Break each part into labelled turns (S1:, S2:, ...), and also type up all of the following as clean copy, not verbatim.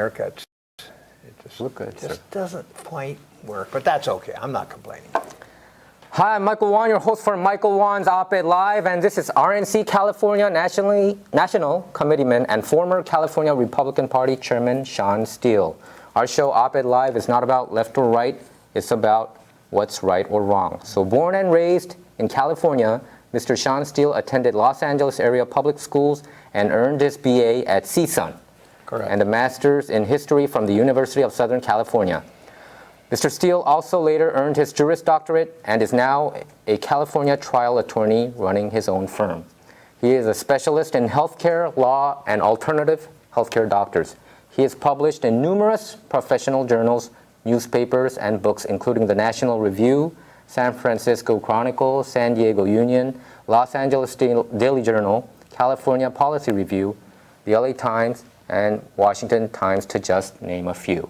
S1: haircuts. It just look good. Just doesn't quite work, but that's okay. I'm not complaining.
S2: Hi, I'm Michael Wan, your host for Michael Wan's Op-Ed Live, and this is RNC California National Committeeman and former California Republican Party Chairman Shawn Steele. Our show, Op-Ed Live, is not about left or right. It's about what's right or wrong. So born and raised in California, Mr. Shawn Steele attended Los Angeles area public schools and earned his BA at CSUN.
S1: Correct.
S2: And a master's in history from the University of Southern California. Mr. Steele also later earned his Juris Doctorate and is now a California trial attorney running his own firm. He is a specialist in healthcare, law, and alternative healthcare doctors. He is published in numerous professional journals, newspapers, and books, including the National Review, San Francisco Chronicle, San Diego Union, Los Angeles Daily Journal, California Policy Review, the LA Times, and Washington Times, to just name a few.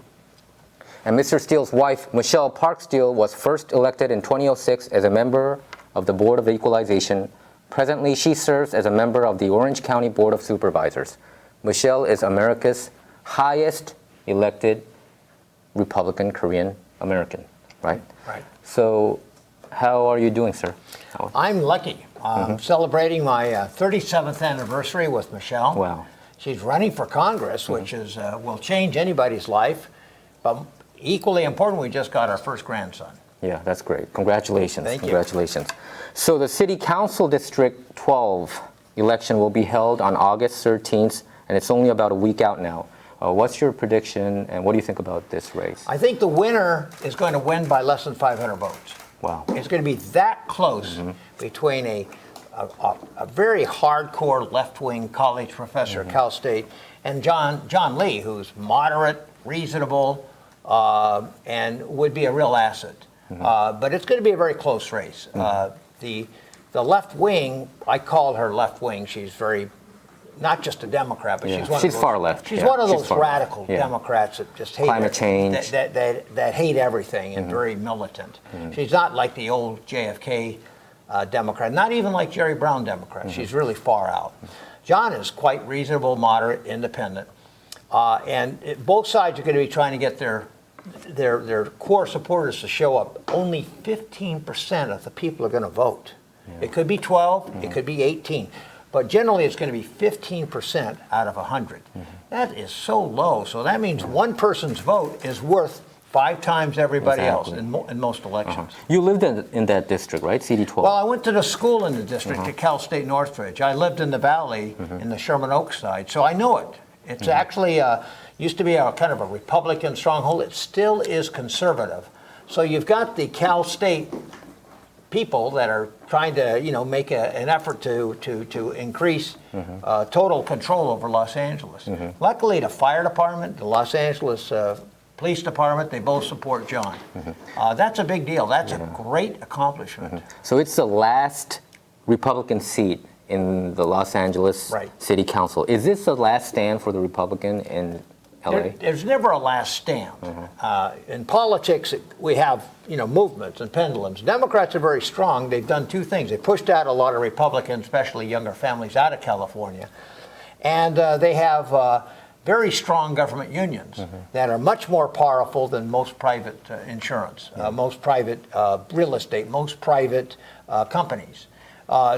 S2: And Mr. Steele's wife, Michelle Park Steele, was first elected in 2006 as a member of the Board of Equalization. Presently, she serves as a member of the Orange County Board of Supervisors. Michelle is America's highest elected Republican Korean American, right?
S1: Right.
S2: So how are you doing, sir?
S1: I'm lucky. Celebrating my 37th anniversary with Michelle.
S2: Wow.
S1: She's running for Congress, which is will change anybody's life. But equally important, we just got our first grandson.
S2: Yeah, that's great. Congratulations.
S1: Thank you.
S2: Congratulations. So the City Council District 12 election will be held on August 13th, and it's only about a week out now. What's your prediction, and what do you think about this race?
S1: I think the winner is going to win by less than 500 votes.
S2: Wow.
S1: It's going to be that close between a very hardcore left-wing college professor at Cal State and John Lee, who's moderate, reasonable, and would be a real asset. But it's going to be a very close race. The left wing, I call her left wing. She's very, not just a Democrat, but she's
S2: far left.
S1: She's one of those radical Democrats that just hate
S2: climate change,
S1: that hate everything and very militant. She's not like the old JFK Democrat, not even like Jerry Brown Democrat. She's really far out. John is quite reasonable, moderate, independent. Both sides are going to be trying to get their core supporters to show up. Only 15% of the people are going to vote. It could be 12, it could be 18, but generally it's going to be 15% out of 100. That is so low. So that means one person's vote is worth 5 times everybody else in most elections.
S2: You lived in that district, right? CD12.
S1: Well, I went to the school in the district at Cal State Northridge. I lived in the valley in the Sherman Oaks side, so I know it. It's actually used to be a kind of a Republican stronghold. It still is conservative. So you've got the Cal State people that are trying to, make an effort to increase total control over Los Angeles. Luckily, the fire department, the Los Angeles Police Department, they both support John. That's a big deal. That's a great accomplishment.
S2: So it's the last Republican seat in the Los Angeles City Council. Is this the last stand for the Republican in LA?
S1: There's never a last stand. In politics, we have movements and pendulums. Democrats are very strong. They've done 2 things. They pushed out a lot of Republicans, especially younger families, out of California. And they have very strong government unions that are much more powerful than most private insurance, most private real estate, most private companies.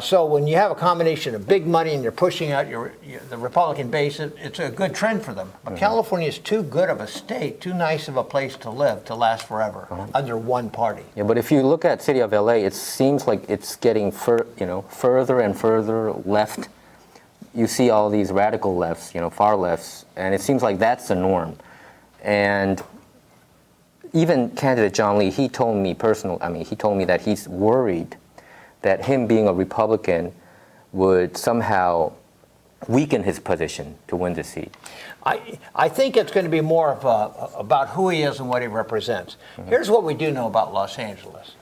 S1: So when you have a combination of big money and you're pushing out the Republican base, it's a good trend for them. But California is too good of a state, too nice of a place to live to last forever under one party.
S2: Yeah, but if you look at city of LA, it seems like it's getting further and further left. You see all these radical lefts, far lefts, and it seems like that's the norm. And even candidate John Lee, he told me that he's worried that him being a Republican would somehow weaken his position to win the seat.
S1: I think it's going to be more of about who he is and what he represents. Here's what we do know about Los Angeles.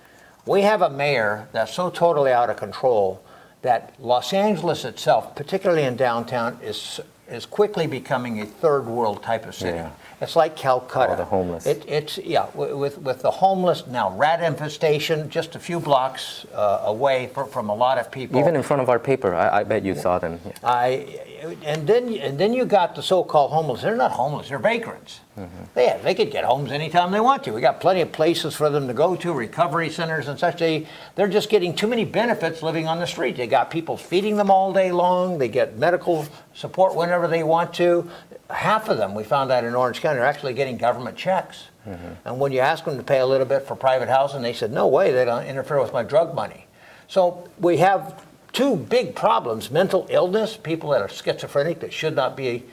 S1: We have a mayor that's so totally out of control that Los Angeles itself, particularly in downtown, is quickly becoming a third world type of city. It's like Calcutta.
S2: All the homeless.
S1: With the homeless now, rat infestation just a few blocks away from a lot of people.
S2: Even in front of our paper, I bet you saw them. Yeah.
S1: and then you got the so-called homeless. They're not homeless. They're vagrants. They could get homes anytime they want to. We got plenty of places for them to go to, recovery centers and such. They're just getting too many benefits living on the street. They got people feeding them all day long. They get medical support whenever they want to. Half of them, we found out in Orange County, are actually getting government checks. And when you ask them to pay a little bit for private housing, they said, no way, they don't interfere with my drug money. So we have two big problems: mental illness, people that are schizophrenic that should not be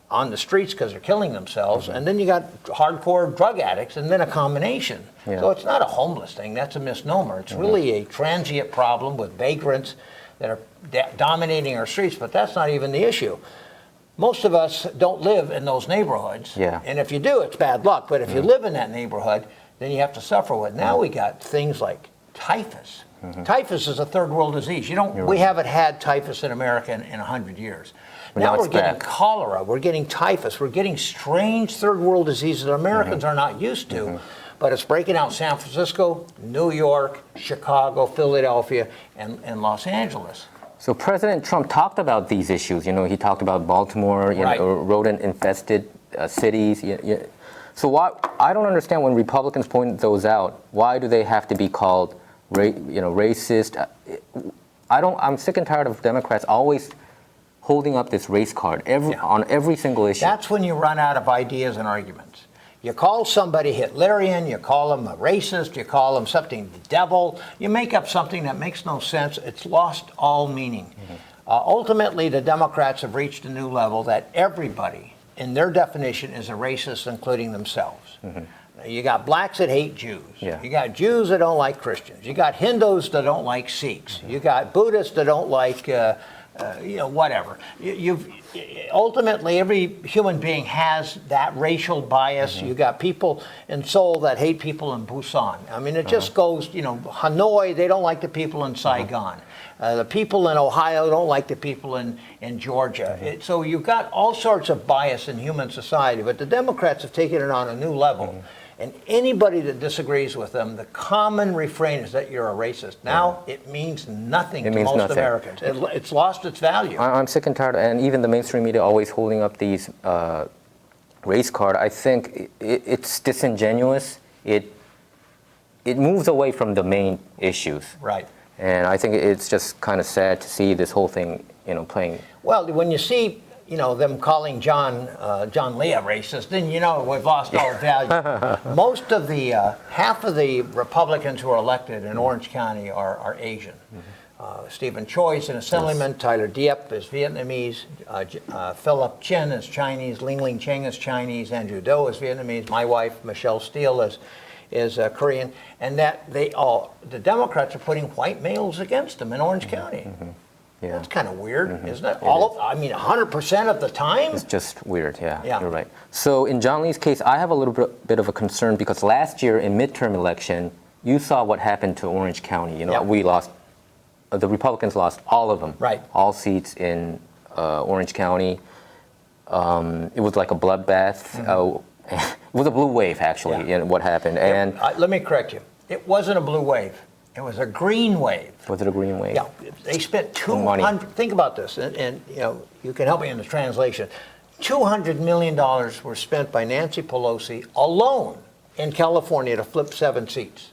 S1: on the streets because they're killing themselves, and then you got hardcore drug addicts, and then a combination. So it's not a homeless thing. That's a misnomer. It's really a transient problem with vagrants that are dominating our streets, but that's not even the issue. Most of us don't live in those neighborhoods, and if you do, it's bad luck. But if you live in that neighborhood, then you have to suffer with it. Now we got things like typhus. Typhus is a third world disease. We haven't had typhus in America in 100 years. Now we're getting cholera, we're getting typhus, we're getting strange third world diseases that Americans are not used to. But it's breaking out San Francisco, New York, Chicago, Philadelphia, and Los Angeles.
S2: So President Trump talked about these issues. He talked about Baltimore, rodent-infested cities. So I don't understand when Republicans point those out. Why do they have to be called, racist? I'm sick and tired of Democrats always holding up this race card on every single issue.
S1: That's when you run out of ideas and arguments. You call somebody Hitlerian, you call them a racist, you call them something the devil, you make up something that makes no sense. It's lost all meaning. Ultimately, the Democrats have reached a new level that everybody, in their definition, is a racist, including themselves. You got blacks that hate Jews. You got Jews that don't like Christians. You got Hindus that don't like Sikhs. You got Buddhists that don't like whatever. Ultimately, every human being has that racial bias. You got people in Seoul that hate people in Busan. I mean, it just goes, Hanoi, they don't like the people in Saigon. The people in Ohio don't like the people in Georgia. So you've got all sorts of bias in human society, but the Democrats have taken it on a new level. And anybody that disagrees with them, the common refrain is that you're a racist. Now it means nothing to most Americans. It's lost its value.
S2: I'm sick and tired, and even the mainstream media always holding up these race card. I think it's disingenuous. It moves away from the main issues.
S1: Right.
S2: And I think it's just kind of sad to see this whole thing, playing.
S1: Well, when you see them calling John Lee a racist, then we've lost all value. Most of half of the Republicans who are elected in Orange County are Asian. Stephen Choi's an assemblyman, Tyler Diep is Vietnamese, Philip Chin is Chinese, Ling Cheng is Chinese, Andrew Do is Vietnamese, my wife, Michelle Steele, is Korean, and that the Democrats are putting white males against them in Orange County. That's kind of weird, isn't it? 100% of the time?
S2: It's just weird, you're right. So in John Lee's case, I have a little bit of a concern because last year in midterm election, you saw what happened to Orange County. We lost, the Republicans lost all of them. Right. All seats in Orange County. It was like a bloodbath. It was a blue wave, actually, what happened. And
S1: let me correct you. It wasn't a blue wave. It was a green wave.
S2: Was it a green wave?
S1: Yeah. They spent $200. Think about this, and you can help me in the translation. $200 million were spent by Nancy Pelosi alone in California to flip 7 seats.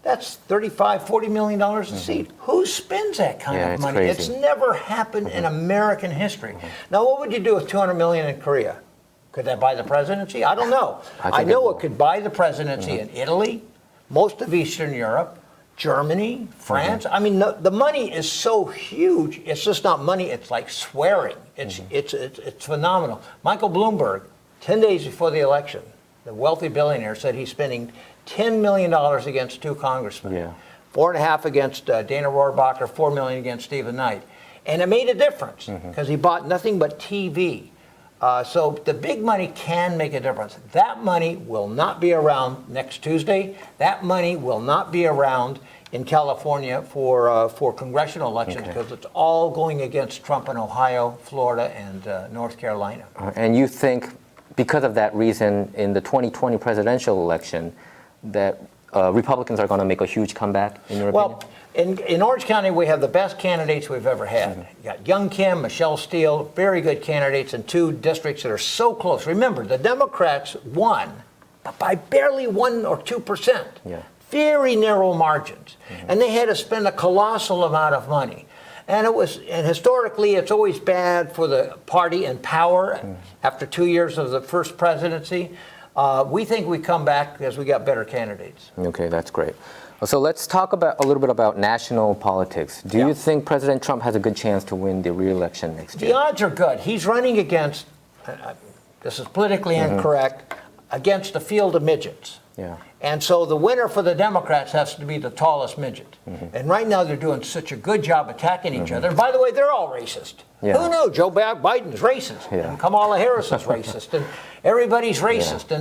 S1: That's $35–40 million a seat. Who spends that kind of money?
S2: Crazy.
S1: It's never happened in American history. Now, what would you do with $200 million in Korea? Could that buy the presidency? I don't know. I know it could buy the presidency in Italy, most of Eastern Europe, Germany, France. I mean, the money is so huge. It's just not money. It's like swearing. It's phenomenal. Michael Bloomberg, 10 days before the election, the wealthy billionaire, said he's spending $10 million against 2 congressmen. 4.5 against Dana Rohrabacher, $4 million against Stephen Knight. And it made a difference because he bought nothing but TV. So the big money can make a difference. That money will not be around next Tuesday. That money will not be around in California for congressional elections because it's all going against Trump in Ohio, Florida, and North Carolina.
S2: And you think because of that reason in the 2020 presidential election that Republicans are going to make a huge comeback, in your opinion?
S1: Well, In Orange County, we have the best candidates we've ever had. You got Young Kim, Michelle Steele, very good candidates in 2 districts that are so close. Remember, the Democrats won by barely 1 or 2%.
S2: Yeah.
S1: Very narrow margins. And they had to spend a colossal amount of money. And historically, it's always bad for the party in power after 2 years of the first presidency. We think we come back because we got better candidates.
S2: Okay, that's great. So let's talk a little bit about national politics. Do you think President Trump has a good chance to win the re-election next year?
S1: The odds are good. He's running against, this is politically incorrect, against a field of midgets.
S2: Yeah.
S1: And so the winner for the Democrats has to be the tallest midget. And right now they're doing such a good job attacking each other. And by the way, they're all racist.
S2: Yeah.
S1: Who knew? Joe Biden's racist.
S2: Yeah.
S1: And Kamala Harris is racist. And everybody's racist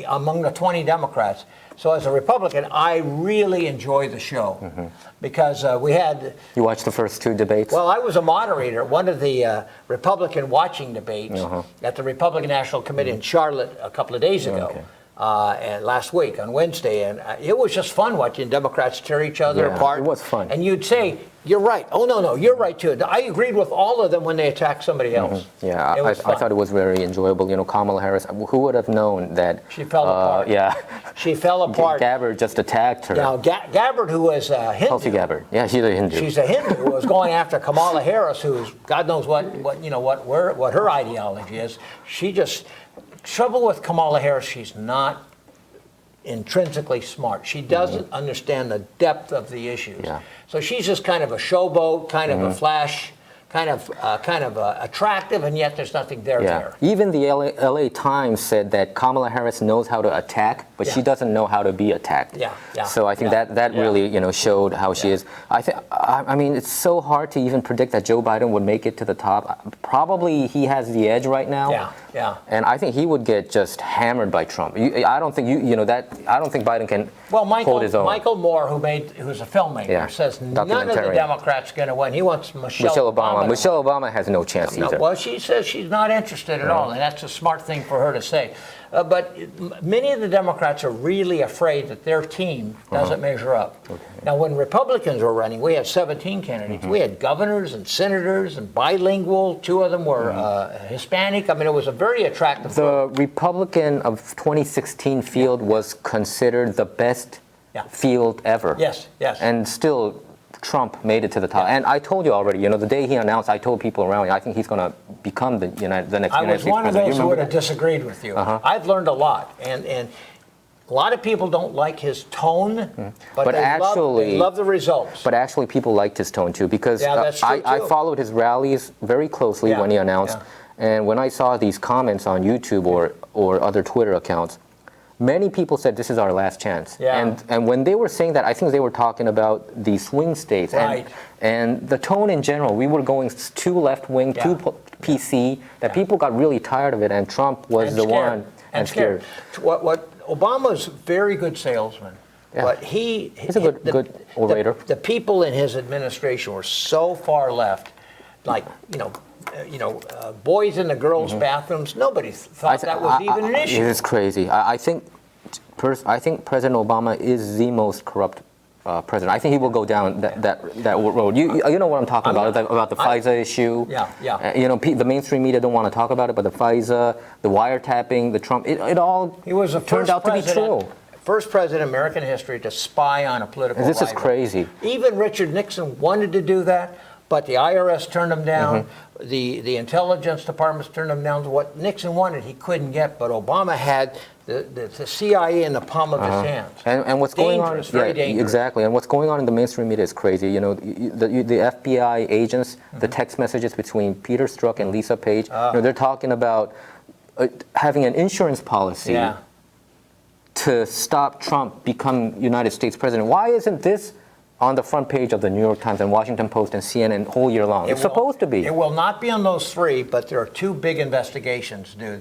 S1: among the 20 Democrats. So as a Republican, I really enjoy the show because we had...
S2: You watched the first 2 debates?
S1: Well, I was a moderator at one of the Republican watching debates at the Republican National Committee in Charlotte a couple of days ago.
S2: Okay.
S1: And last week on Wednesday, and it was just fun watching Democrats tear each other apart.
S2: It was fun.
S1: And you'd say, "You're right." "Oh no, you're right too." I agreed with all of them when they attacked somebody else.
S2: Yeah, I thought it was very enjoyable. You know, Kamala Harris. Who would have known that
S1: she fell apart?
S2: Yeah,
S1: she fell apart.
S2: Gabbard just attacked her.
S1: Now, Gabbard, who is a Hindu.
S2: Tulsi Gabbard. Yeah, she's a Hindu.
S1: She's a Hindu who was going after Kamala Harris, who's God knows what her ideology is. She just trouble with Kamala Harris. She's not intrinsically smart. She doesn't understand the depth of the issues.
S2: Yeah.
S1: So she's just kind of a showboat, kind of a flash, kind of attractive, and yet there's nothing there.
S2: Even the LA Times said that Kamala Harris knows how to attack, but she doesn't know how to be attacked. So I think that really showed how she is. I mean, it's so hard to even predict that Joe Biden would make it to the top. Probably he has the edge right now. And I think he would get just hammered by Trump. I don't think I don't think Biden can hold his own.
S1: Michael Moore, who's a filmmaker, says none of the Democrats are going to win. He wants Michelle Obama.
S2: Michelle Obama has no chance either.
S1: Well, she says she's not interested at all, and that's a smart thing for her to say. But many of the Democrats are really afraid that their team doesn't measure up. Now, when Republicans were running, we had 17 candidates. We had governors and senators and bilingual. 2 of them were Hispanic. I mean, it was a very attractive group.
S2: The Republican of 2016 field was considered the best field ever.
S1: Yes.
S2: And still, Trump made it to the top. And I told you already, the day he announced, I told people around me, I think he's going to become the next United States president.
S1: I was one of those who would have disagreed with you. I've learned a lot. And a lot of people don't like his tone, but they love the results.
S2: But actually, people liked his tone, too, because
S1: that's true,
S2: I followed his rallies very closely when he announced. And when I saw these comments on YouTube or other Twitter accounts, many people said this is our last chance. And when they were saying that, I think they were talking about the swing states. And the tone in general, we were going too left-wing, too PC, that people got really tired of it, and Trump was the one.
S1: And scared. What Obama's a very good salesman. But he's
S2: a good orator.
S1: The people in his administration were so far left, like, boys in the girls' bathrooms. Nobody thought that was even an issue.
S2: It's crazy. I think President Obama is the most corrupt president. I think he will go down that road. You know what I'm talking about the FISA issue. The mainstream media don't want to talk about it, but the FISA, the wiretapping, the Trump, it all turned out to be true.
S1: First president in American history to spy on a political rival.
S2: This is crazy.
S1: Even Richard Nixon wanted to do that, but the IRS turned him down. The intelligence departments turned him down. What Nixon wanted, he couldn't get, but Obama had the CIA in the palm of his hands.
S2: And what's going on?
S1: Very dangerous.
S2: Exactly. And what's going on in the mainstream media is crazy. The FBI agents, the text messages between Peter Strzok and Lisa Page. They're talking about having an insurance policy to stop Trump becoming United States president. Why isn't this on the front page of the New York Times and Washington Post and CNN all year long? It's supposed to be.
S1: It will not be on those 3, but there are 2 big investigations due.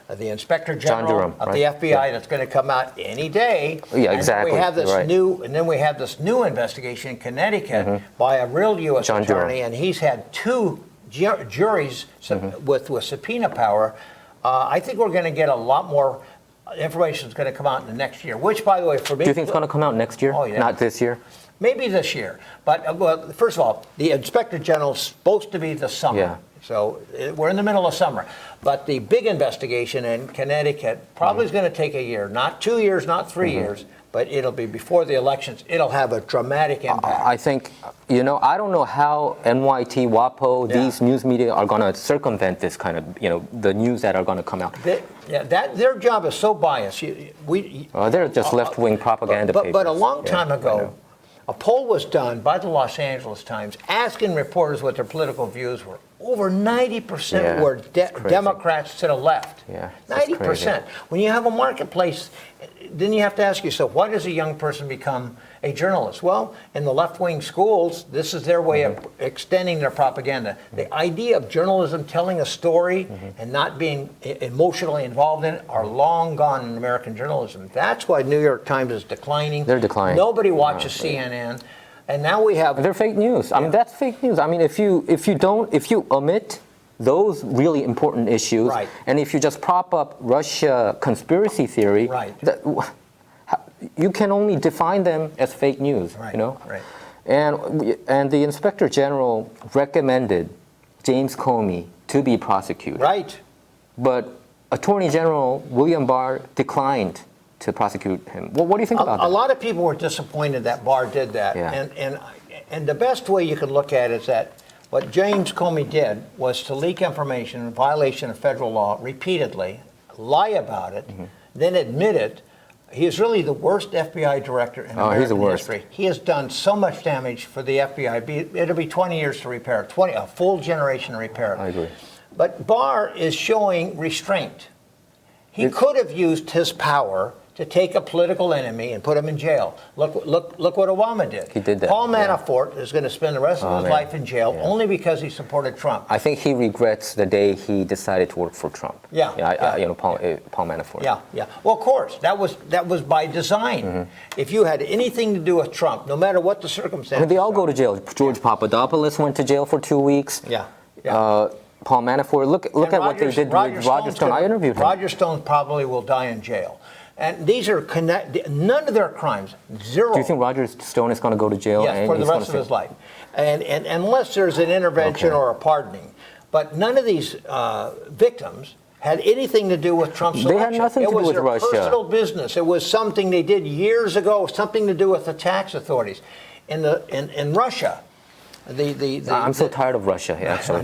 S1: The Inspector General of the FBI that's going to come out any day.
S2: Exactly.
S1: And we have this new investigation in Connecticut by a real U.S. attorney, and he's had 2 juries with subpoena power. I think we're going to get a lot more information is going to come out in the next year, which, by the way, for me...
S2: Do you think it's going to come out next year?
S1: Oh, yeah.
S2: Not this year?
S1: Maybe this year. But, well, first of all, the Inspector General's supposed to be this summer.
S2: Yeah.
S1: So we're in the middle of summer. But the big investigation in Connecticut probably is going to take a year. Not 2 years, not 3 years, but it'll be before the elections. It'll have a dramatic impact.
S2: I think, I don't know how NYT, WAPO, these news media are going to circumvent this kind of, the news that are going to come out.
S1: Their job is so biased.
S2: They're just left-wing propaganda papers.
S1: But a long time ago, a poll was done by the Los Angeles Times asking reporters what their political views were. Over 90% were Democrats to the left.
S2: Yeah,
S1: 90%. When you have a marketplace, then you have to ask yourself, why does a young person become a journalist? Well, in the left-wing schools, this is their way of extending their propaganda. The idea of journalism telling a story and not being emotionally involved in it are long gone in American journalism. That's why New York Times is declining.
S2: They're declining.
S1: Nobody watches CNN. And now we have...
S2: They're fake news. I mean, that's fake news. I mean, if you omit those really important issues, and if you just prop up Russia conspiracy theory, you can only define them as fake news, And the Inspector General recommended James Comey to be prosecuted.
S1: Right.
S2: But Attorney General William Barr declined to prosecute him. Well, what do you think about that?
S1: A lot of people were disappointed that Barr did that. And the best way you can look at it is that what James Comey did was to leak information in violation of federal law repeatedly, lie about it, then admit it. He is really the worst FBI director in American history. He has done so much damage for the FBI. It'll be 20 years to repair it, a full generation to repair it.
S2: I agree.
S1: But Barr is showing restraint. He could have used his power to take a political enemy and put him in jail. Look what Obama did.
S2: He did that.
S1: Paul Manafort is going to spend the rest of his life in jail only because he supported Trump.
S2: I think he regrets the day he decided to work for Trump. Paul Manafort.
S1: Yeah. Well, of course, that was by design. If you had anything to do with Trump, no matter what the circumstances,
S2: I mean, they all go to jail. George Papadopoulos went to jail for 2 weeks. Paul Manafort. Look at what they did with Roger Stone. I interviewed him.
S1: Roger Stone probably will die in jail. And these are none of their crimes, zero.
S2: Do you think Roger Stone is going to go to jail?
S1: Yes, for the rest of his life. And unless there's an intervention or a pardoning. But none of these victims had anything to do with Trump's election.
S2: They had nothing to do with Russia.
S1: It was their personal business. It was something they did years ago, something to do with the tax authorities. In Russia,
S2: I'm so tired of Russia, actually,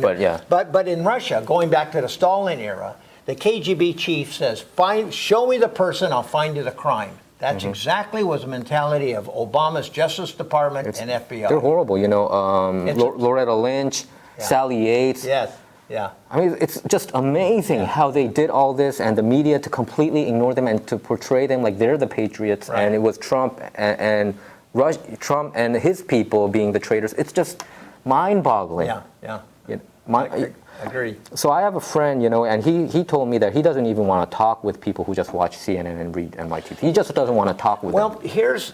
S1: But in Russia, going back to the Stalin era, the KGB chief says, show me the person, I'll find you the crime. That's exactly was the mentality of Obama's Justice Department and FBI.
S2: They're horrible, Loretta Lynch, Sally Yates.
S1: Yes.
S2: I mean, it's just amazing how they did all this, and the media to completely ignore them and to portray them like they're the patriots, and it was Trump and Trump and his people being the traitors. It's just mind-boggling.
S1: I agree.
S2: So I have a friend, and he told me that he doesn't even want to talk with people who just watch CNN and read NYT. He just doesn't want to talk with them.
S1: Well, here's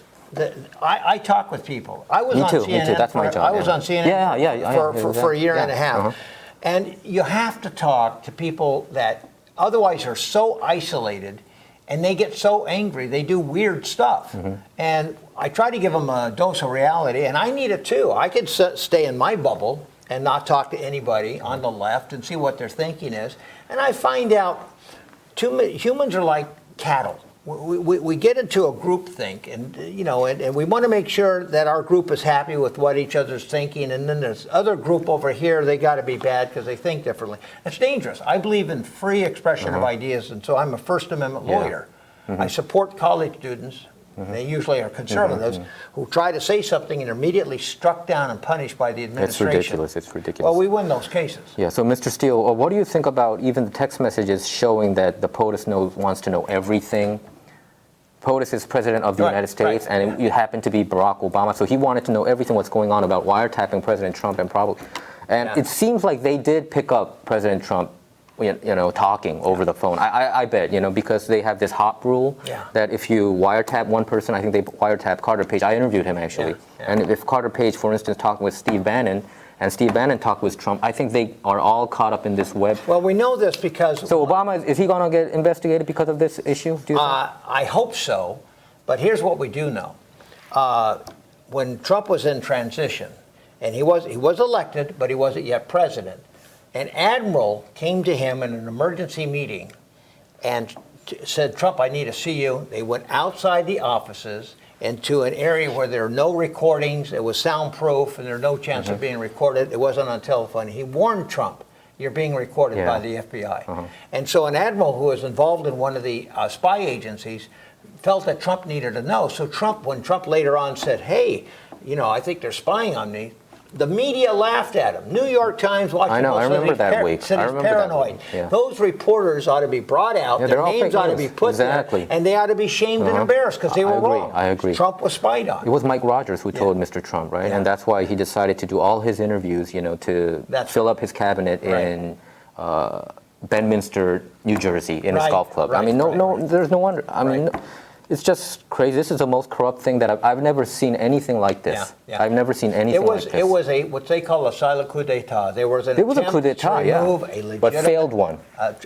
S1: I talk with people. I was on CNN.
S2: Me too. That's my job.
S1: I was on CNN for a year and a half. And you have to talk to people that otherwise are so isolated, and they get so angry, they do weird stuff. And I try to give them a dose of reality, and I need it too. I could stay in my bubble and not talk to anybody on the left and see what their thinking is. And I find out humans are like cattle. We get into a group think, and we want to make sure that our group is happy with what each other's thinking, and then there's other group over here, they got to be bad because they think differently. It's dangerous. I believe in free expression of ideas, and so I'm a First Amendment lawyer. I support college students. They usually are conservatives who try to say something and are immediately struck down and punished by the administration.
S2: It's ridiculous.
S1: Well, we win those cases.
S2: Yeah, so Mr. Steele, what do you think about even the text messages showing that the POTUS wants to know everything? POTUS is president of the United States, and it happened to be Barack Obama, so he wanted to know everything what's going on about wiretapping President Trump and it seems like they did pick up President Trump talking over the phone. I bet, because they have this HOP rule that if you wiretap one person, I think they wiretap Carter Page. I interviewed him, actually. And if Carter Page, for instance, talking with Steve Bannon, and Steve Bannon talked with Trump, I think they are all caught up in this web.
S1: Well, we know this because...
S2: So Obama, is he going to get investigated because of this issue, do you think?
S1: I hope so, but here's what we do know. when Trump was in transition, and he was elected, but he wasn't yet president, an admiral came to him in an emergency meeting and said, Trump, I need to see you. They went outside the offices into an area where there were no recordings. It was soundproof, and there was no chance of being recorded. It wasn't on telephone. He warned Trump, you're being recorded by the FBI. And so an admiral who was involved in one of the spy agencies felt that Trump needed to know. So when Trump later on said, hey, I think they're spying on me, the media laughed at him. New York Times, Washington Post.
S2: I remember that week.
S1: Said he's paranoid. Those reporters ought to be brought out. Their names ought to be put there, and they ought to be shamed and embarrassed because they were wrong.
S2: I agree.
S1: Trump was spied on.
S2: It was Mike Rogers who told Mr. Trump, right? And that's why he decided to do all his interviews, to fill up his cabinet in Bedminster, New Jersey, in his golf club. I mean, there's no wonder. I mean. It's just crazy. This is the most corrupt thing that I've never seen anything like this. I've never seen anything like this.
S1: It was what they call a silent coup d'etat. There was an attempt to remove a legitimate,
S2: but failed one.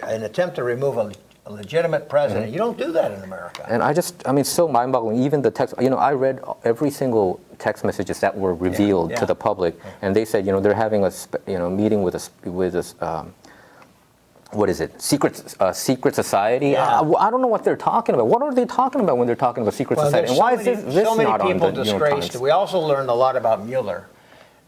S1: An attempt to remove a legitimate president. You don't do that in America.
S2: And it's so mind-boggling. Even the text, I read every single text messages that were revealed to the public, and they said, they're having a meeting with a what is it? Secret society?
S1: Yeah.
S2: I don't know what they're talking about. What are they talking about when they're talking about secret society? And why is this
S1: so many
S2: not on
S1: people
S2: the New York Times?
S1: We also learned a lot about Mueller.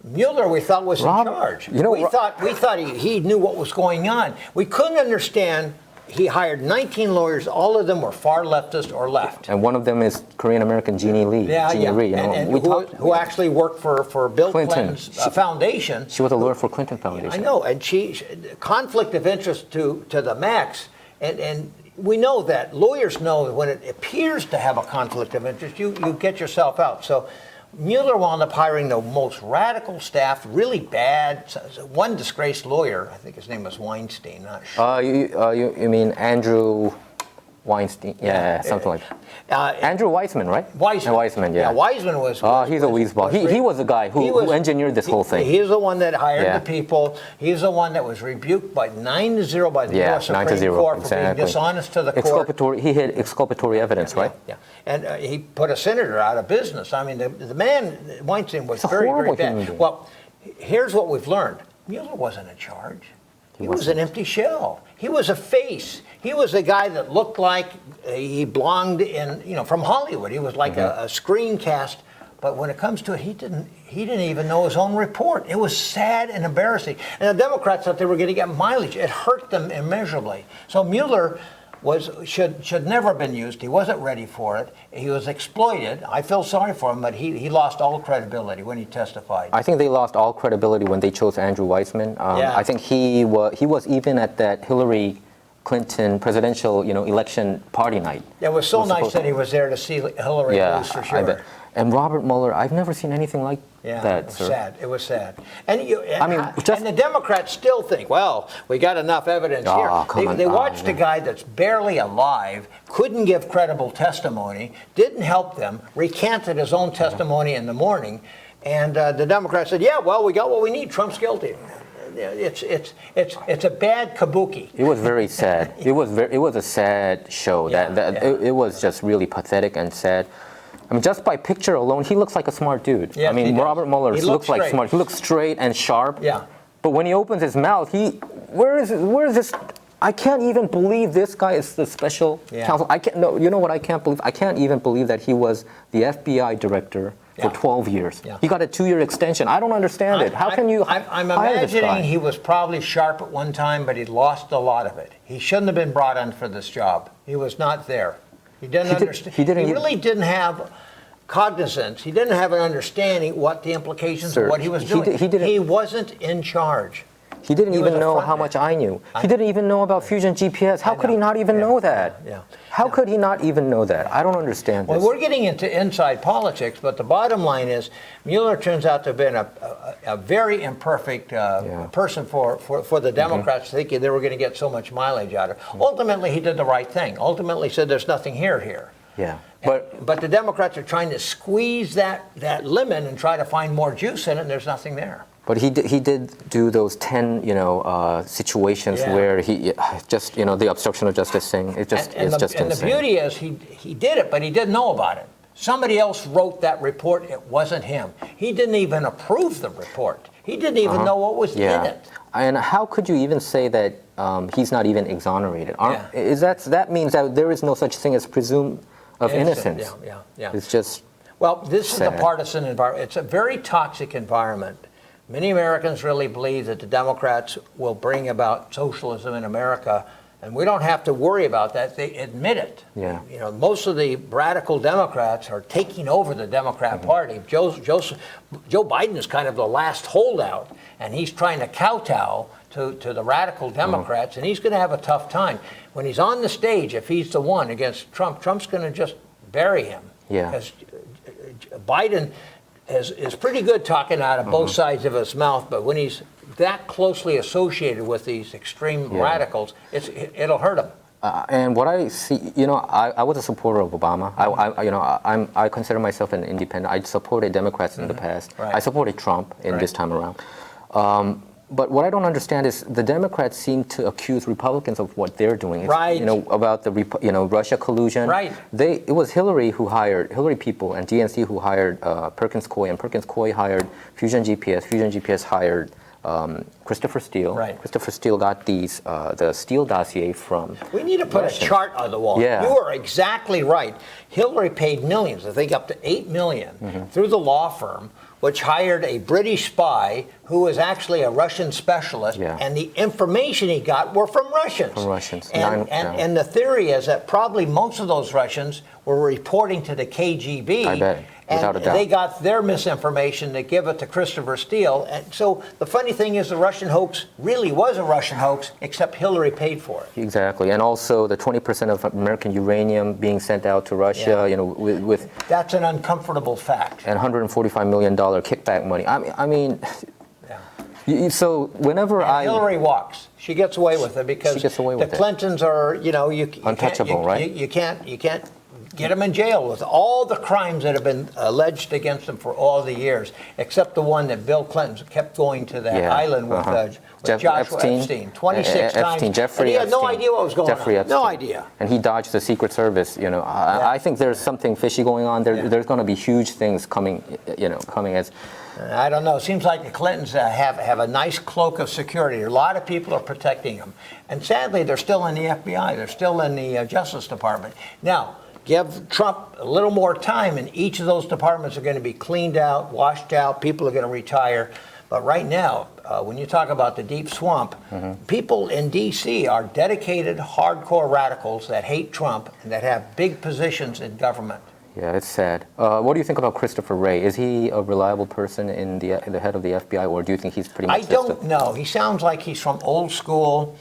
S1: Mueller, we thought was in charge. We thought he knew what was going on. We couldn't understand. He hired 19 lawyers. All of them were far leftist or left.
S2: And one of them is Korean-American Jeannie Lee.
S1: Who actually worked for Bill Clinton's foundation.
S2: She was a lawyer for Clinton Foundation.
S1: I know, and she conflict of interest to the max. And we know that lawyers know when it appears to have a conflict of interest, you get yourself out. So Mueller wound up hiring the most radical staff, really bad. One disgraced lawyer, I think his name was Weinstein. Not sure.
S2: You mean Andrew Weinstein? Yeah, something like that. Andrew Weissman, right? Weissman, yeah.
S1: Weissman was.
S2: He's a weasel. He was the guy who engineered this whole thing.
S1: He's the one that hired the people. He's the one that was rebuked by 9-0 by the U.S. Supreme Court for being dishonest to the court.
S2: He had exculpatory evidence, right?
S1: Yeah. And he put a senator out of business. I mean, the man, Weinstein, was very, very bad. Well, here's what we've learned. Mueller wasn't in charge. He was an empty shell. He was a face. He was a guy that looked like he belonged from Hollywood. He was like a screencast. But when it comes to it, he didn't even know his own report. It was sad and embarrassing. And the Democrats thought they were going to get mileage. It hurt them immeasurably. So Mueller should never have been used. He wasn't ready for it. He was exploited. I feel sorry for him, but he lost all credibility when he testified.
S2: I think they lost all credibility when they chose Andrew Weissman. I think he was even at that Hillary Clinton presidential election party night.
S1: It was so nice that he was there to see Hillary lose for sure.
S2: I bet. And Robert Mueller, I've never seen anything like that, sir.
S1: Sad. It was sad. And the Democrats still think, well, we got enough evidence here. They watched a guy that's barely alive, couldn't give credible testimony, didn't help them, recanted his own testimony in the morning, and the Democrats said, yeah, well, we got what we need. Trump's guilty. It's a bad kabuki.
S2: It was very sad. It was a sad show. It was just really pathetic and sad. I mean, just by picture alone, he looks like a smart dude.
S1: Yes,
S2: Robert Mueller looks like smart. He looks straight and sharp.
S1: Yeah.
S2: But when he opens his mouth, where is this? I can't even believe this guy is the special counsel. You know what I can't believe? I can't even believe that he was the FBI director for 12 years. Yeah. He got a 2-year extension. I don't understand it. How can you
S1: I'm
S2: hire this guy?
S1: imagining he was probably sharp at one time, but he lost a lot of it. He shouldn't have been brought on for this job. He was not there. He didn't understand. He really didn't have cognizance. He didn't have an understanding what the implications of what he was doing. He wasn't in charge.
S2: He didn't even know how much I knew. He didn't even know about Fusion GPS. How could he not even know that? How could he not even know that? I don't understand this.
S1: Well, we're getting into inside politics, but the bottom line is Mueller turns out to have been a very imperfect person for the Democrats, thinking they were going to get so much mileage out of it. Ultimately, he did the right thing. Ultimately, said there's nothing here.
S2: Yeah.
S1: But the Democrats are trying to squeeze that lemon and try to find more juice in it, and there's nothing there.
S2: But he did do those 10 situations where he just the obstruction of justice thing. And the
S1: beauty is he did it, but he didn't know about it. Somebody else wrote that report. It wasn't him. He didn't even approve the report. He didn't even know what was in it.
S2: And how could you even say that he's not even exonerated? That means that there is no such thing as presumption of innocence.
S1: Yeah.
S2: It's just
S1: well, this
S2: sad.
S1: is the partisan environment. It's a very toxic environment. Many Americans really believe that the Democrats will bring about socialism in America, and we don't have to worry about that. They admit it.
S2: Yeah.
S1: You know, most of the radical Democrats are taking over the Democrat Party. Joe Biden is kind of the last holdout, and he's trying to kowtow to the radical Democrats, and he's going to have a tough time. When he's on the stage, if he's the one against Trump, Trump's going to just bury him.
S2: Yeah.
S1: Because Biden is pretty good talking out of both sides of his mouth, but when he's that closely associated with these extreme radicals, it'll hurt him.
S2: And what I see, I was a supporter of Obama. I consider myself an independent. I supported Democrats in the past.
S1: Right.
S2: I supported Trump in this time around. But what I don't understand is the Democrats seem to accuse Republicans of what they're doing. About the Russia collusion.
S1: Right.
S2: It was Hillary people and DNC who hired Perkins Coie, and Perkins Coie hired Fusion GPS. Fusion GPS hired Christopher Steele.
S1: Right.
S2: Christopher Steele got the Steele dossier from.
S1: We need to put
S2: Russians.
S1: a chart on the wall.
S2: Yeah.
S1: You are exactly right. Hillary paid millions, I think up to $8 million, through the law firm, which hired a British spy who was actually a Russian specialist, and the information he got were from Russians.
S2: From Russians.
S1: And the theory is that probably most of those Russians were reporting to the KGB.
S2: I bet. Without a doubt.
S1: They got their misinformation to give it to Christopher Steele. And so the funny thing is the Russian hoax really was a Russian hoax, except Hillary paid for it.
S2: Exactly. And also the 20% of American uranium being sent out to Russia, with
S1: that's an uncomfortable fact.
S2: And $145 million kickback money. I mean, so whenever
S1: Hillary walks. She gets away with it because the Clintons are,
S2: untouchable, right?
S1: You can't get them in jail with all the crimes that have been alleged against them for all the years, except the one that Bill Clinton kept going to that island with Joshua Epstein 26 times.
S2: Jeffrey
S1: and he had no
S2: Epstein.
S1: idea what was going
S2: Jeffrey
S1: on.
S2: Epstein.
S1: No idea.
S2: And he dodged the Secret Service. I think there's something fishy going on. There's going to be huge things coming as.
S1: I don't know. It seems like the Clintons have a nice cloak of security. A lot of people are protecting them. And sadly, they're still in the FBI. They're still in the Justice Department. Now, give Trump a little more time, and each of those departments are going to be cleaned out, washed out. People are going to retire. But right now, when you talk about the deep swamp, people in D.C. are dedicated, hardcore radicals that hate Trump and that have big positions in government.
S2: Yeah, it's sad. What do you think about Christopher Wray? Is he a reliable person in the head of the FBI, or do you think he's pretty much?
S1: I don't know. He sounds like he's from old school.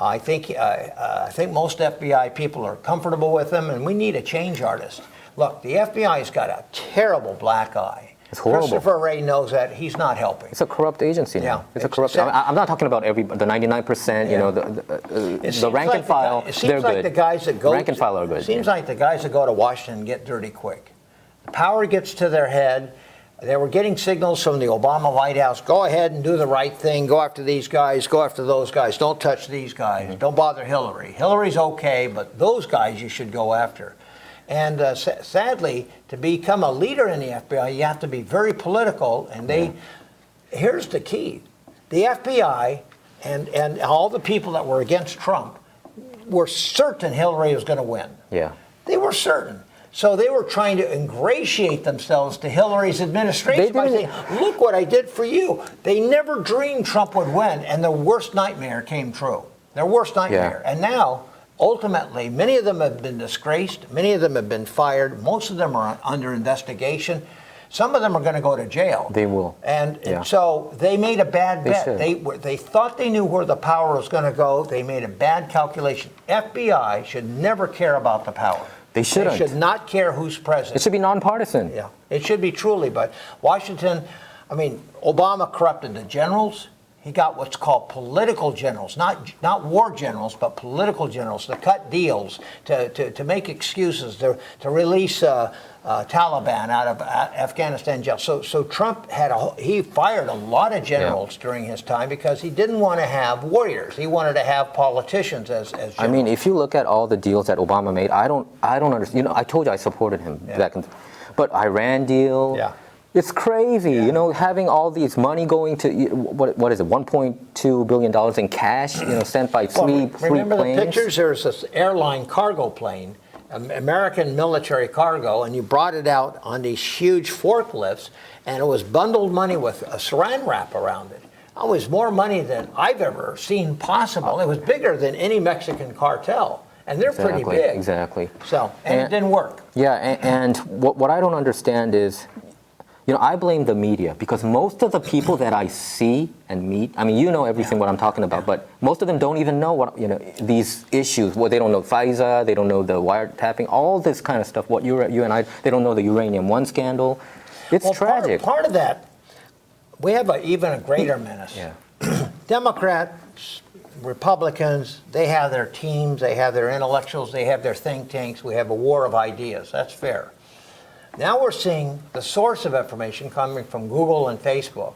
S1: I think most FBI people are comfortable with him, and we need a change artist. Look, the FBI's got a terrible black eye.
S2: It's horrible.
S1: Christopher Wray knows that. He's not helping.
S2: It's a corrupt agency now.
S1: Yeah,
S2: it's a corrupt. I'm not talking about the 99%. The rank and file.
S1: It seems like the guys that go.
S2: Rank and file are good.
S1: It seems like the guys that go to Washington get dirty quick. The power gets to their head. They were getting signals from the Obama White House. Go ahead and do the right thing. Go after these guys. Go after those guys. Don't touch these guys. Don't bother Hillary. Hillary's okay, but those guys you should go after. And sadly, to become a leader in the FBI, you have to be very political. And here's the key. The FBI and all the people that were against Trump were certain Hillary was going to win.
S2: Yeah.
S1: They were certain. So they were trying to ingratiate themselves to Hillary's administration by saying, look what I did for you. They never dreamed Trump would win, and their worst nightmare came true. Their worst nightmare. And now, ultimately, many of them have been disgraced. Many of them have been fired. Most of them are under investigation. Some of them are going to go to jail.
S2: They will.
S1: And so they made a bad bet. They thought they knew where the power was going to go. They made a bad calculation. FBI should never care about the power.
S2: They shouldn't.
S1: They should not care who's president.
S2: It should be nonpartisan.
S1: Yeah, it should be truly. But Washington, Obama corrupted the generals. He got what's called political generals, not war generals, but political generals to cut deals, to make excuses, to release Taliban out of Afghanistan jail. So Trump he fired a lot of generals during his time because he didn't want to have warriors. He wanted to have politicians as generals.
S2: If you look at all the deals that Obama made, I don't understand. I told you I supported him back in. But Iran deal.
S1: Yeah.
S2: It's crazy,
S1: Yeah.
S2: you know, having all these money going to what is it, $1.2 billion in cash, you know, sent by three
S1: Remember
S2: planes.
S1: the pictures? There's this airline cargo plane, American military cargo, and you brought it out on these huge forklifts, and it was bundled money with a saran wrap around it. It was more money than I've ever seen possible. It was bigger than any Mexican cartel, and they're pretty big.
S2: Exactly.
S1: So, and it didn't work.
S2: Yeah, and what I don't understand is, you know, I blame the media because most of the people that I see and meet, I mean, you know everything what I'm talking about, but most of them don't even know what, you know, these issues. Well, they don't know FISA, they don't know the wiretapping, all this kind of stuff. What you and I, they don't know the Uranium One scandal. It's tragic.
S1: Part of that, we have even a greater menace.
S2: Yeah.
S1: Democrats, Republicans, they have their teams, they have their intellectuals, they have their think tanks. We have a war of ideas. That's fair. Now we're seeing the source of information coming from Google and Facebook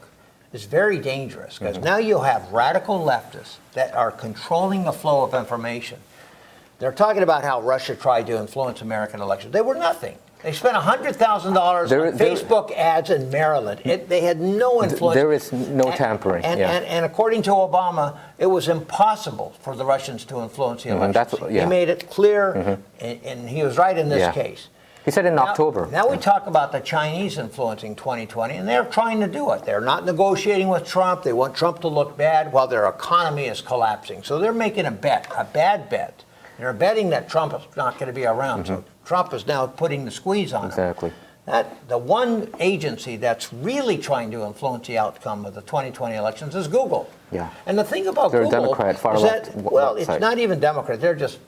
S1: is very dangerous because now you have radical leftists that are controlling the flow of information. They're talking about how Russia tried to influence American elections. They were nothing. They spent $100,000 on Facebook ads in Maryland. They had no influence.
S2: There is no tampering.
S1: And according to Obama, it was impossible for the Russians to influence the elections. He made it clear, and he was right in this case.
S2: He said in October.
S1: Now we talk about the Chinese influencing 2020, and they're trying to do it. They're not negotiating with Trump. They want Trump to look bad while their economy is collapsing. So they're making a bet, a bad bet. They're betting that Trump is not going to be around. So Trump is now putting the squeeze on him.
S2: Exactly.
S1: The one agency that's really trying to influence the outcome of the 2020 elections is Google.
S2: Yeah.
S1: And the thing about
S2: They're
S1: Google
S2: a Democrat, far
S1: is
S2: left
S1: that, well,
S2: website.
S1: it's not even Democrat. They're just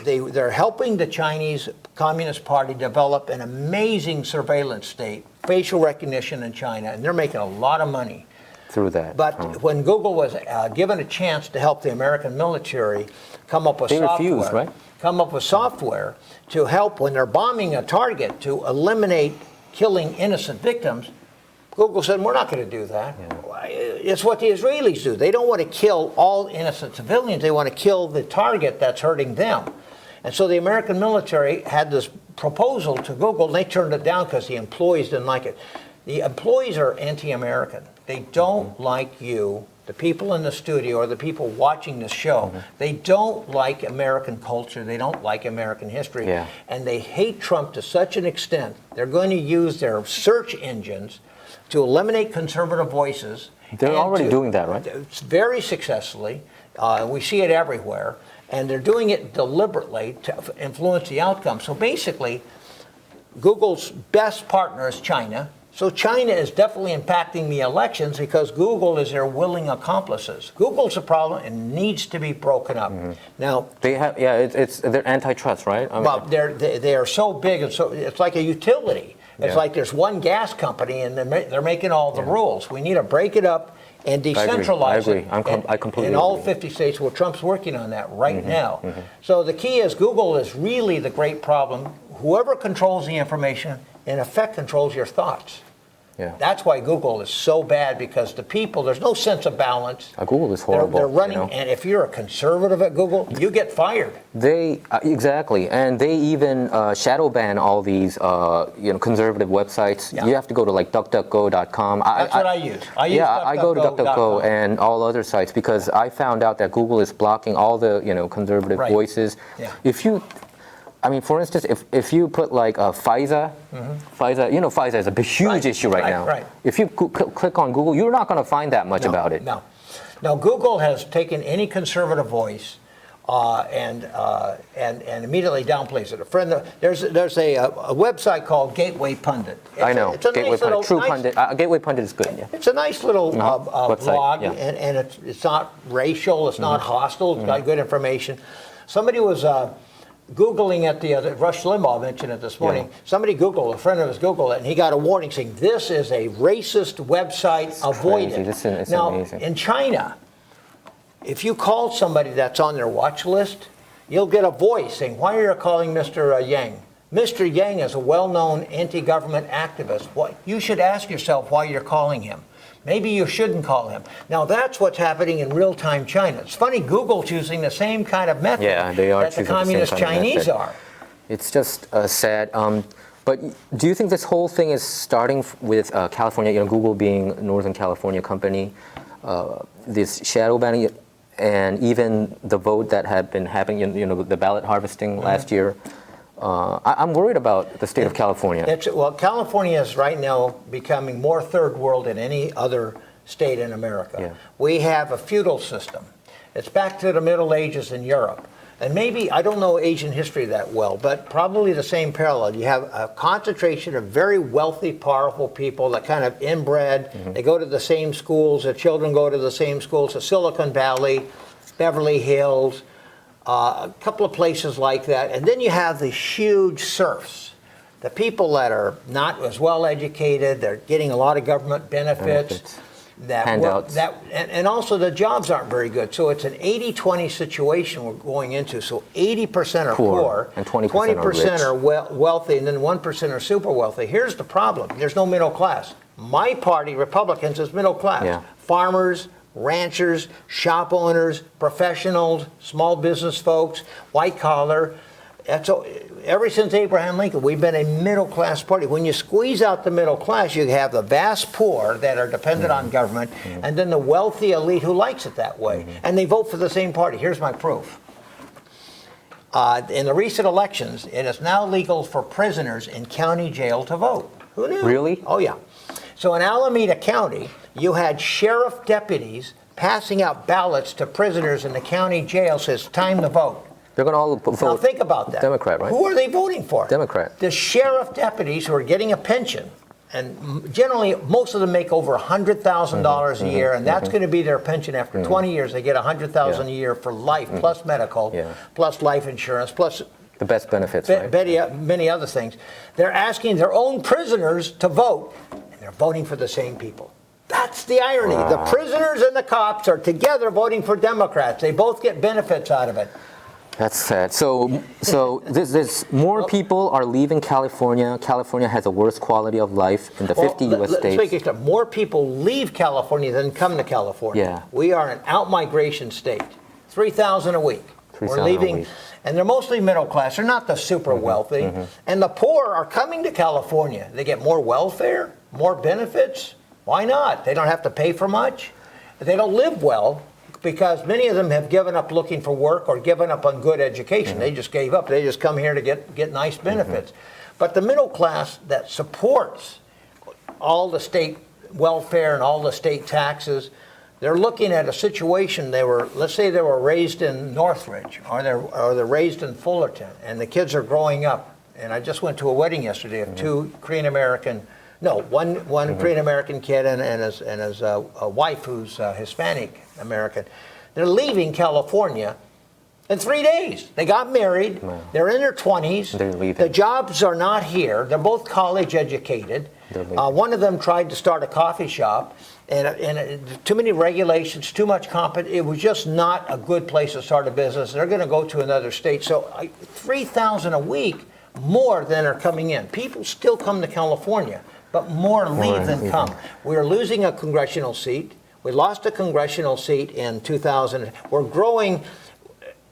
S1: they're helping the Chinese Communist Party develop an amazing surveillance state, facial recognition in China, and they're making a lot of money
S2: through that.
S1: But when Google was given a chance to help the American military come up with
S2: refused, right?
S1: Come up with software to help when they're bombing a target to eliminate killing innocent victims, Google said, we're not going to do that. Yeah. It's what the Israelis do. They don't want to kill all innocent civilians. They want to kill the target that's hurting them. And so the American military had this proposal to Google, and they turned it down because the employees didn't like it. The employees are anti-American. They don't like you, the people in the studio or the people watching the show. They don't like American culture. They don't like American history.
S2: Yeah.
S1: And they hate Trump to such an extent, they're going to use their search engines to eliminate conservative voices.
S2: They're already doing that, right?
S1: Very successfully. We see it everywhere. And they're doing it deliberately to influence the outcome. So basically, Google's best partner is China. So China is definitely impacting the elections because Google is their willing accomplices. Google's a problem and needs to be broken up. Now
S2: they have, they're antitrust, right? I mean,
S1: well, they are so big and so it's like a utility. It's like there's one gas company and they're making all the rules. We need to break it up and decentralize it.
S2: I completely
S1: in all
S2: agree.
S1: 50 states. Well, Trump's working on that right now. So the key is Google is really the great problem. Whoever controls the information, in effect, controls your thoughts.
S2: Yeah.
S1: That's why Google is so bad because the people, there's no sense of balance.
S2: Google is horrible.
S1: They're running,
S2: you know?
S1: and if you're a conservative at Google, you get fired.
S2: They exactly, and they even shadow ban all these conservative websites.
S1: Yeah.
S2: You have to go to like DuckDuckGo.com.
S1: That's what I use.
S2: I go to DuckDuckGo and all other sites because I found out that Google is blocking all the conservative voices.
S1: Yeah.
S2: If you for instance, if you put like FISA, FISA, FISA is a huge issue right now.
S1: Right.
S2: If you click on Google, you're not going to find that much about it.
S1: No. Now, Google has taken any conservative voice and immediately downplays it. There's a website called Gateway Pundit.
S2: I know.
S1: It's a
S2: Gateway
S1: nice little,
S2: Pundit. Gateway Pundit is good. Yeah.
S1: It's a nice little blog,
S2: yeah.
S1: and it's not racial. It's not hostile. It's got good information. Somebody was Googling at the other, Rush Limbaugh mentioned it this morning. Yeah. Somebody Googled, a friend of his Googled it, and he got a warning saying, this is a racist website, avoid it.
S2: It's
S1: now,
S2: amazing.
S1: in China, if you call somebody that's on their watch list, you'll get a voice saying, why are you calling Mr. Yang? Mr. Yang is a well-known anti-government activist. You should ask yourself why you're calling him. Maybe you shouldn't call him. Now, that's what's happening in real-time China. It's funny, Google's using the same kind of method
S2: they are
S1: that the communist Chinese are.
S2: It's just sad. But do you think this whole thing is starting with California, Google being a Northern California company, this shadow banning, and even the vote that had been happening, the ballot harvesting last year? I'm worried about the state of California.
S1: Well, California is right now becoming more third world than any other state in America.
S2: Yeah.
S1: We have a feudal system. It's back to the Middle Ages in Europe. And maybe, I don't know Asian history that well, but probably the same parallel. You have a concentration of very wealthy, powerful people that kind of inbred. They go to the same schools. Their children go to the same schools. So Silicon Valley, Beverly Hills, a couple of places like that. And then you have the huge serfs, the people that are not as well educated. They're getting a lot of government benefits.
S2: Handouts.
S1: And also the jobs aren't very good. So it's an 80-20 situation we're going into. So 80% are poor
S2: and 20%
S1: are wealthy, and then 1% are super wealthy. Here's the problem. There's no middle class. My party, Republicans, is middle class.
S2: Yeah.
S1: Farmers, ranchers, shop owners, professionals, small business folks, white collar. Ever since Abraham Lincoln, we've been a middle-class party. When you squeeze out the middle class, you have the vast poor that are dependent on government, and then the wealthy elite who likes it that way. And they vote for the same party. Here's my proof. In the recent elections, it is now legal for prisoners in county jail to vote. Who knew?
S2: Really?
S1: Oh, yeah. So in Alameda County, you had sheriff deputies passing out ballots to prisoners in the county jail, says, time to vote.
S2: They're going to all vote.
S1: Now think about that.
S2: Democrat, right?
S1: Who are they voting for?
S2: Democrat.
S1: The sheriff deputies who are getting a pension, and generally most of them make over $100,000 a year, and that's going to be their pension after 20 years. They get $100,000 a year for life, plus medical, plus life insurance, plus
S2: the best benefits, right?
S1: Many other things. They're asking their own prisoners to vote, and they're voting for the same people. That's the irony. The prisoners and the cops are together voting for Democrats. They both get benefits out of it.
S2: That's sad. So there's more people are leaving California. California has a worse quality of life in the 50 U.S. states.
S1: Let's make it clear. More people leave California than come to California.
S2: Yeah.
S1: We are an out-migration state. 3,000 a week.
S2: 3,000
S1: We're leaving,
S2: a week.
S1: and they're mostly middle class. They're not the super wealthy. And the poor are coming to California. They get more welfare, more benefits. Why not? They don't have to pay for much. They don't live well, because many of them have given up looking for work or given up on good education. They just gave up. They just come here to get nice benefits. But the middle class that supports all the state welfare and all the state taxes, they're looking at a situation. Let's say they were raised in Northridge, or they're raised in Fullerton, and the kids are growing up. And I just went to a wedding yesterday of two one Korean American kid and his wife who's Hispanic American. They're leaving California in 3 days. They got married. Wow. They're in their 20s.
S2: They're leaving.
S1: The jobs are not here. They're both college educated. One of them tried to start a coffee shop, and too many regulations, too much competition. It was just not a good place to start a business. They're going to go to another state. So 3,000 a week more than are coming in. People still come to California, but more leave than come. We're losing a congressional seat. We lost a congressional seat in 2000. We're growing.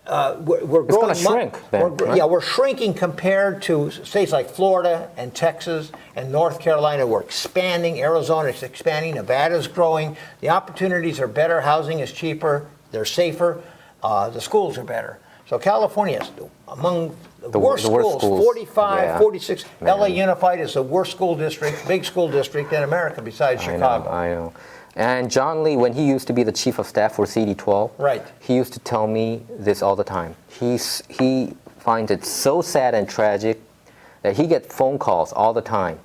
S1: We're growing.
S2: It's going to shrink. Right?
S1: Yeah, we're shrinking compared to states like Florida and Texas and North Carolina. We're expanding. Arizona is expanding. Nevada's growing. The opportunities are better. Housing is cheaper. They're safer. The schools are better. So California is among the worst schools. 45, 46. LA Unified is the worst school district, big school district in America besides Chicago.
S2: I know. And John Lee, when he used to be the chief of staff for CD12,
S1: right,
S2: he used to tell me this all the time. He finds it so sad and tragic that he gets phone calls all the time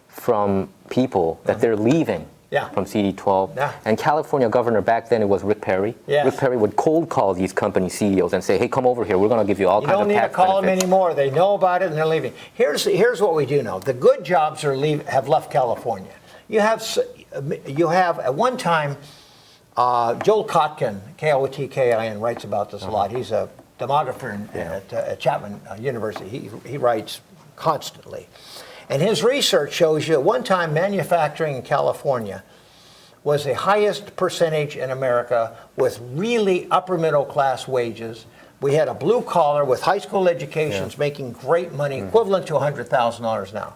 S2: from people that they're leaving from CD12.
S1: Yeah.
S2: And California governor back then, it was Rick Perry.
S1: Yes.
S2: Rick Perry would cold call these company CEOs and say, hey, come over here. We're going to give you all kinds of tax benefits.
S1: You don't need to call them anymore. They know about it and they're leaving. Here's what we do know. The good jobs have left California. You have at one time, Joel Kotkin, Kotkin, writes about this a lot. He's a demographer at Chapman University. He writes constantly. And his research shows you at one time manufacturing in California was the highest percentage in America with really upper middle class wages, We had a blue collar with high school educations making great money, equivalent to $100,000 now.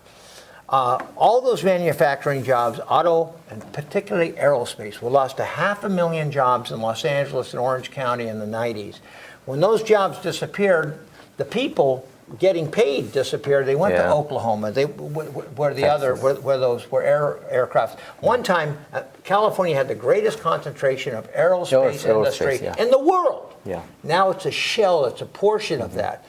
S1: All those manufacturing jobs, auto, and particularly aerospace, we lost 500,000 jobs in Los Angeles and Orange County in the 90s. When those jobs disappeared, the people getting paid disappeared. They went to Oklahoma. Where those were aircraft. One time, California had the greatest concentration of aerospace industry in the world. Yeah. Now it's a shell. It's a portion of that.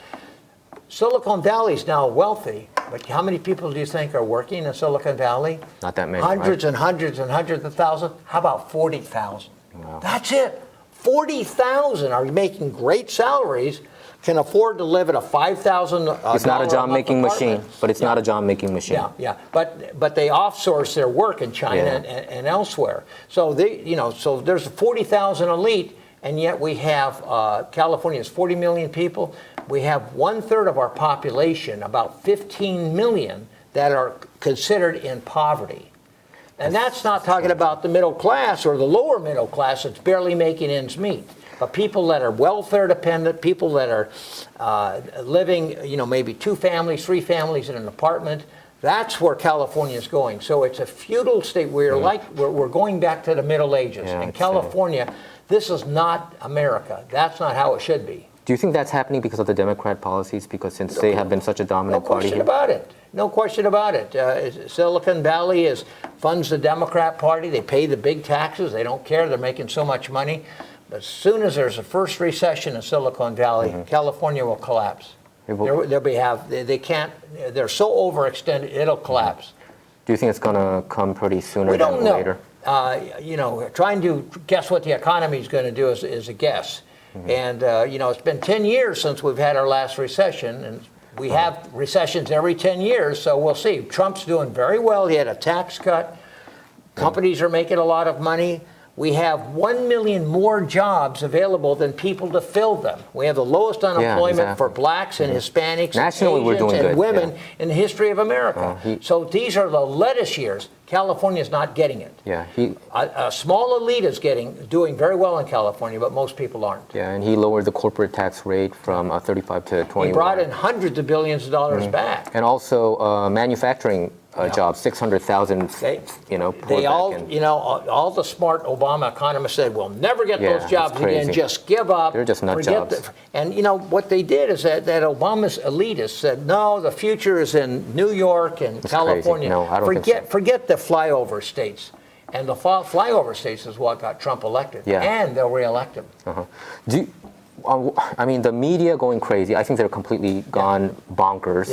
S1: Silicon Valley is now wealthy, but how many people do you think are working in Silicon Valley?
S2: Not that many.
S1: Hundreds and hundreds and hundreds of thousands. How about 40,000? Wow. That's it. 40,000 are making great salaries, can afford to live at a $5,000.
S2: It's not a job-making machine, but it's not a job-making machine.
S1: Yeah. But they offsource their work in China and elsewhere. So so there's a 40,000 elite, and yet we have California's 40 million people. We have 1/3 of our population, about 15 million, that are considered in poverty. And that's not talking about the middle class or the lower middle class that's barely making ends meet. But people that are welfare dependent, people that are living, maybe 2 families, 3 families in an apartment, that's where California is going. So it's a feudal state. We're going back to the Middle Ages. In California, this is not America. That's not how it should be.
S2: Do you think that's happening because of the Democrat policies? Because since they have been such a dominant party here?
S1: No question about it. Silicon Valley funds the Democrat Party. They pay the big taxes. They don't care. They're making so much money. But as soon as there's a first recession in Silicon Valley, California will collapse. They can't. They're so overextended, it'll collapse.
S2: Do you think it's going to come pretty sooner than later?
S1: Trying to guess what the economy is going to do is a guess. And, it's been 10 years since we've had our last recession, and we have recessions every 10 years, so we'll see. Trump's doing very well. He had a tax cut. Companies are making a lot of money. We have 1 million more jobs available than people to fill them. We have the lowest unemployment for blacks and Hispanics
S2: Nationally,
S1: and Asians and women in the history of America. So these are the lettuce years. California is not getting it. A small elite is doing very well in California, but most people aren't.
S2: Yeah, and he lowered the corporate tax rate from 35 to 21.
S1: He brought in hundreds of billions of dollars back.
S2: And also manufacturing jobs, 600,000.
S1: They all the smart Obama economists said we'll never get those jobs again. Just give up.
S2: They're just nut jobs.
S1: And what they did is that Obama's elitists said no, the future is in New York and California.
S2: No, I don't think so.
S1: Forget the flyover states. And the flyover states is what got Trump elected. And they'll reelect him.
S2: The media going crazy. I think they're completely gone bonkers.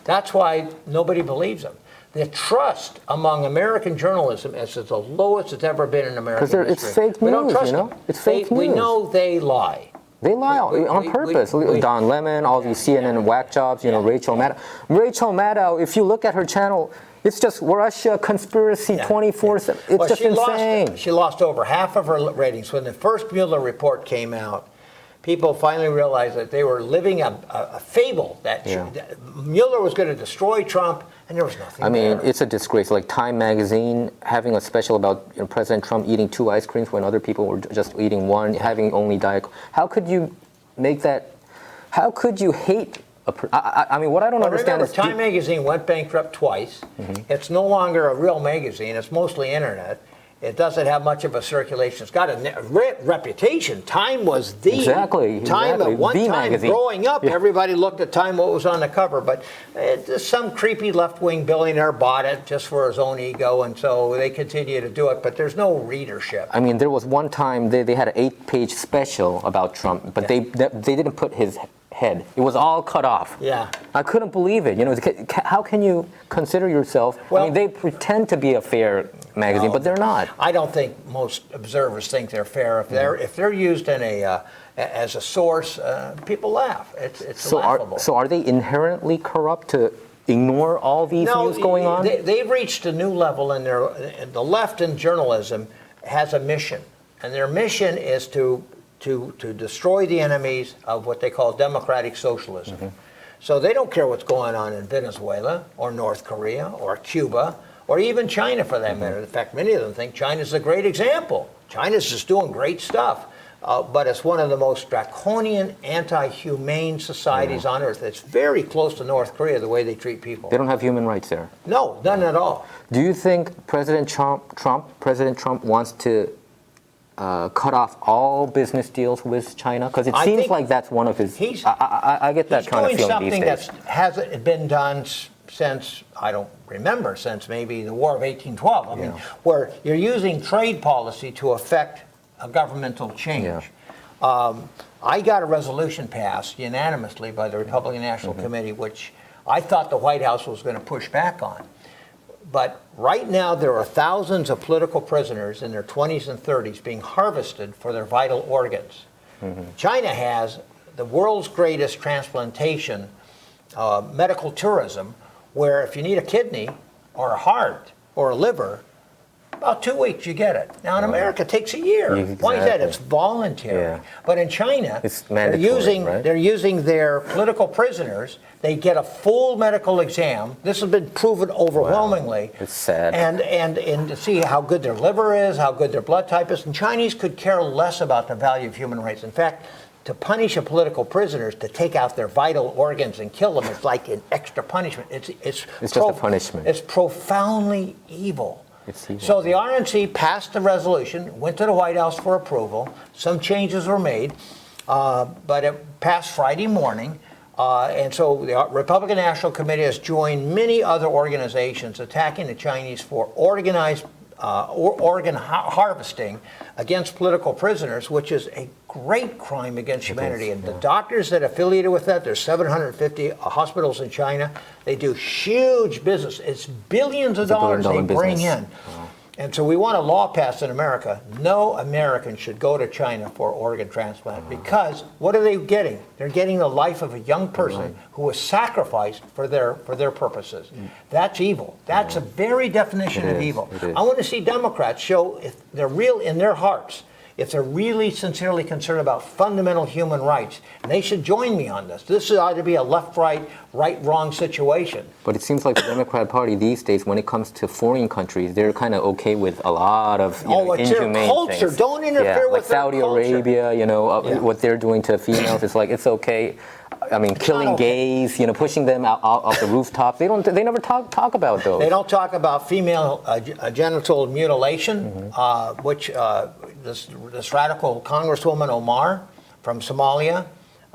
S1: That's why nobody believes them. The trust among American journalism is at the lowest it's ever been in American history.
S2: Because it's fake news,
S1: We don't trust them.
S2: It's fake news.
S1: We know they lie.
S2: They lie on purpose. Don Lemon, all these CNN whack jobs, Rachel Maddow. Rachel Maddow, if you look at her channel, it's just Russia conspiracy 24/7. It's just insane.
S1: She lost over half of her ratings. When the first Mueller report came out, people finally realized that they were living a fable, that Mueller was going to destroy Trump, and there was nothing there.
S2: It's a disgrace. Like Time magazine having a special about President Trump eating 2 ice creams when other people were just eating 1, having only Diet. How could you make that? How could you hate what I don't understand
S1: remember,
S2: is
S1: Time magazine went bankrupt twice. It's no longer a real magazine. It's mostly internet. It doesn't have much of a circulation. It's got a reputation. Time was Time at one time
S2: magazine.
S1: Growing up, everybody looked at Time, what was on the cover. But some creepy left-wing billionaire bought it just for his own ego, and so they continue to do it. But there's no readership.
S2: There was one time they had an 8-page special about Trump, but they didn't put his head. It was all cut off. I couldn't believe it. How can you consider yourself? They pretend to be a fair magazine, but they're not.
S1: I don't think most observers think they're fair. If they're used in as a source, people laugh. It's laughable.
S2: So are they inherently corrupt to ignore all these news going on?
S1: They've reached a new level in the left in journalism has a mission, and their mission is to destroy the enemies of what they call democratic socialism. So they don't care what's going on in Venezuela or North Korea or Cuba or even China for that matter. In fact, many of them think China's a great example. China's just doing great stuff. but it's one of the most draconian, anti-humane societies on earth. It's very close to North Korea, the way they treat people.
S2: They don't have human rights there.
S1: No, none at all.
S2: Do you think President Trump wants to cut off all business deals with China? Because it seems like that's one of his. I get that kind of feeling these days.
S1: He's doing something that hasn't been done since, I don't remember, since maybe the War of 1812. I mean, where you're using trade policy to affect a governmental change. I got a resolution passed unanimously by the Republican National Committee, which I thought the White House was going to push back on. But right now, there are thousands of political prisoners in their 20s and 30s being harvested for their vital organs. China has the world's greatest transplantation, medical tourism, where if you need a kidney or a heart or a liver, about 2 weeks you get it. Now in America, it takes a year.
S2: Exactly.
S1: Why is that? It's voluntary. But in China,
S2: it's mandatory,
S1: they're using their political prisoners. They get a full medical exam. This has been proven overwhelmingly.
S2: It's sad.
S1: And to see how good their liver is, how good their blood type is. And Chinese could care less about the value of human rights. In fact, to punish a political prisoners, to take out their vital organs and kill them, it's like an extra punishment. It's
S2: just a punishment.
S1: It's profoundly evil.
S2: It's evil.
S1: So the RNC passed the resolution, went to the White House for approval. Some changes were made, but it passed Friday morning. And so the Republican National Committee has joined many other organizations attacking the Chinese for organized organ harvesting against political prisoners, which is a great crime against humanity. And the doctors that are affiliated with that, there's 750 hospitals in China. They do huge business. It's billions of dollars they bring in. And so we want a law passed in America. No American should go to China for organ transplant because what are they getting? They're getting the life of a young person who was sacrificed for their purposes. That's evil. That's the very definition of evil. I want to see Democrats show if they're real in their hearts, if they're really sincerely concerned about fundamental human rights, and they should join me on this. This ought to be a left-right, right-wrong situation.
S2: But it seems like the Democrat Party these days, when it comes to foreign countries, they're kind of okay with a lot of
S1: it's
S2: inhumane
S1: their culture.
S2: things.
S1: Don't interfere with
S2: like Saudi
S1: their culture.
S2: Arabia, what they're doing to females, it's like, it's okay. I mean, killing gays, pushing them out off the rooftop. They never talk about those.
S1: They don't talk about female genital mutilation, which this radical Congresswoman Omar from Somalia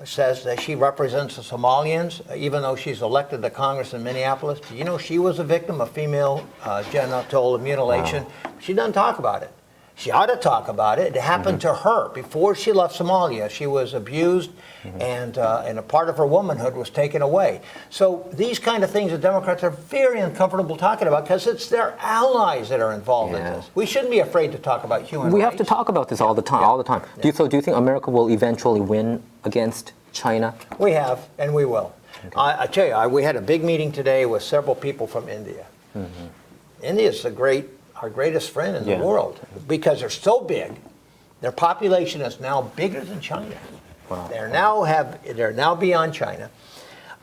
S1: says that she represents the Somalians, even though she's elected to Congress in Minneapolis. Do you know she was a victim of female genital mutilation? She doesn't talk about it. She ought to talk about it. It happened to her before she left Somalia. She was abused, and a part of her womanhood was taken away. So these kind of things the Democrats are very uncomfortable talking about because it's their allies that are involved in this. We shouldn't be afraid to talk about human rights.
S2: We have to talk about this all the time. Do you think America will eventually win against China?
S1: We have, and we will. I tell you, we had a big meeting today with several people from India. India is our greatest friend in the world because they're so big. Their population is now bigger than China. They're now beyond China.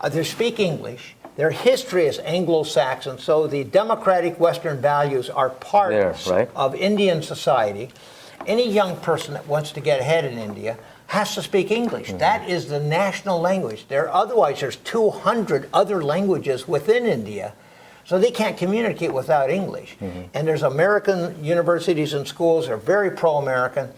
S1: They speak English. Their history is Anglo-Saxon, so the democratic Western values are part of Indian society. Any young person that wants to get ahead in India has to speak English. That is the national language. Otherwise, there's 200 other languages within India. So they can't communicate without English. And there's American universities and schools that are very pro-American.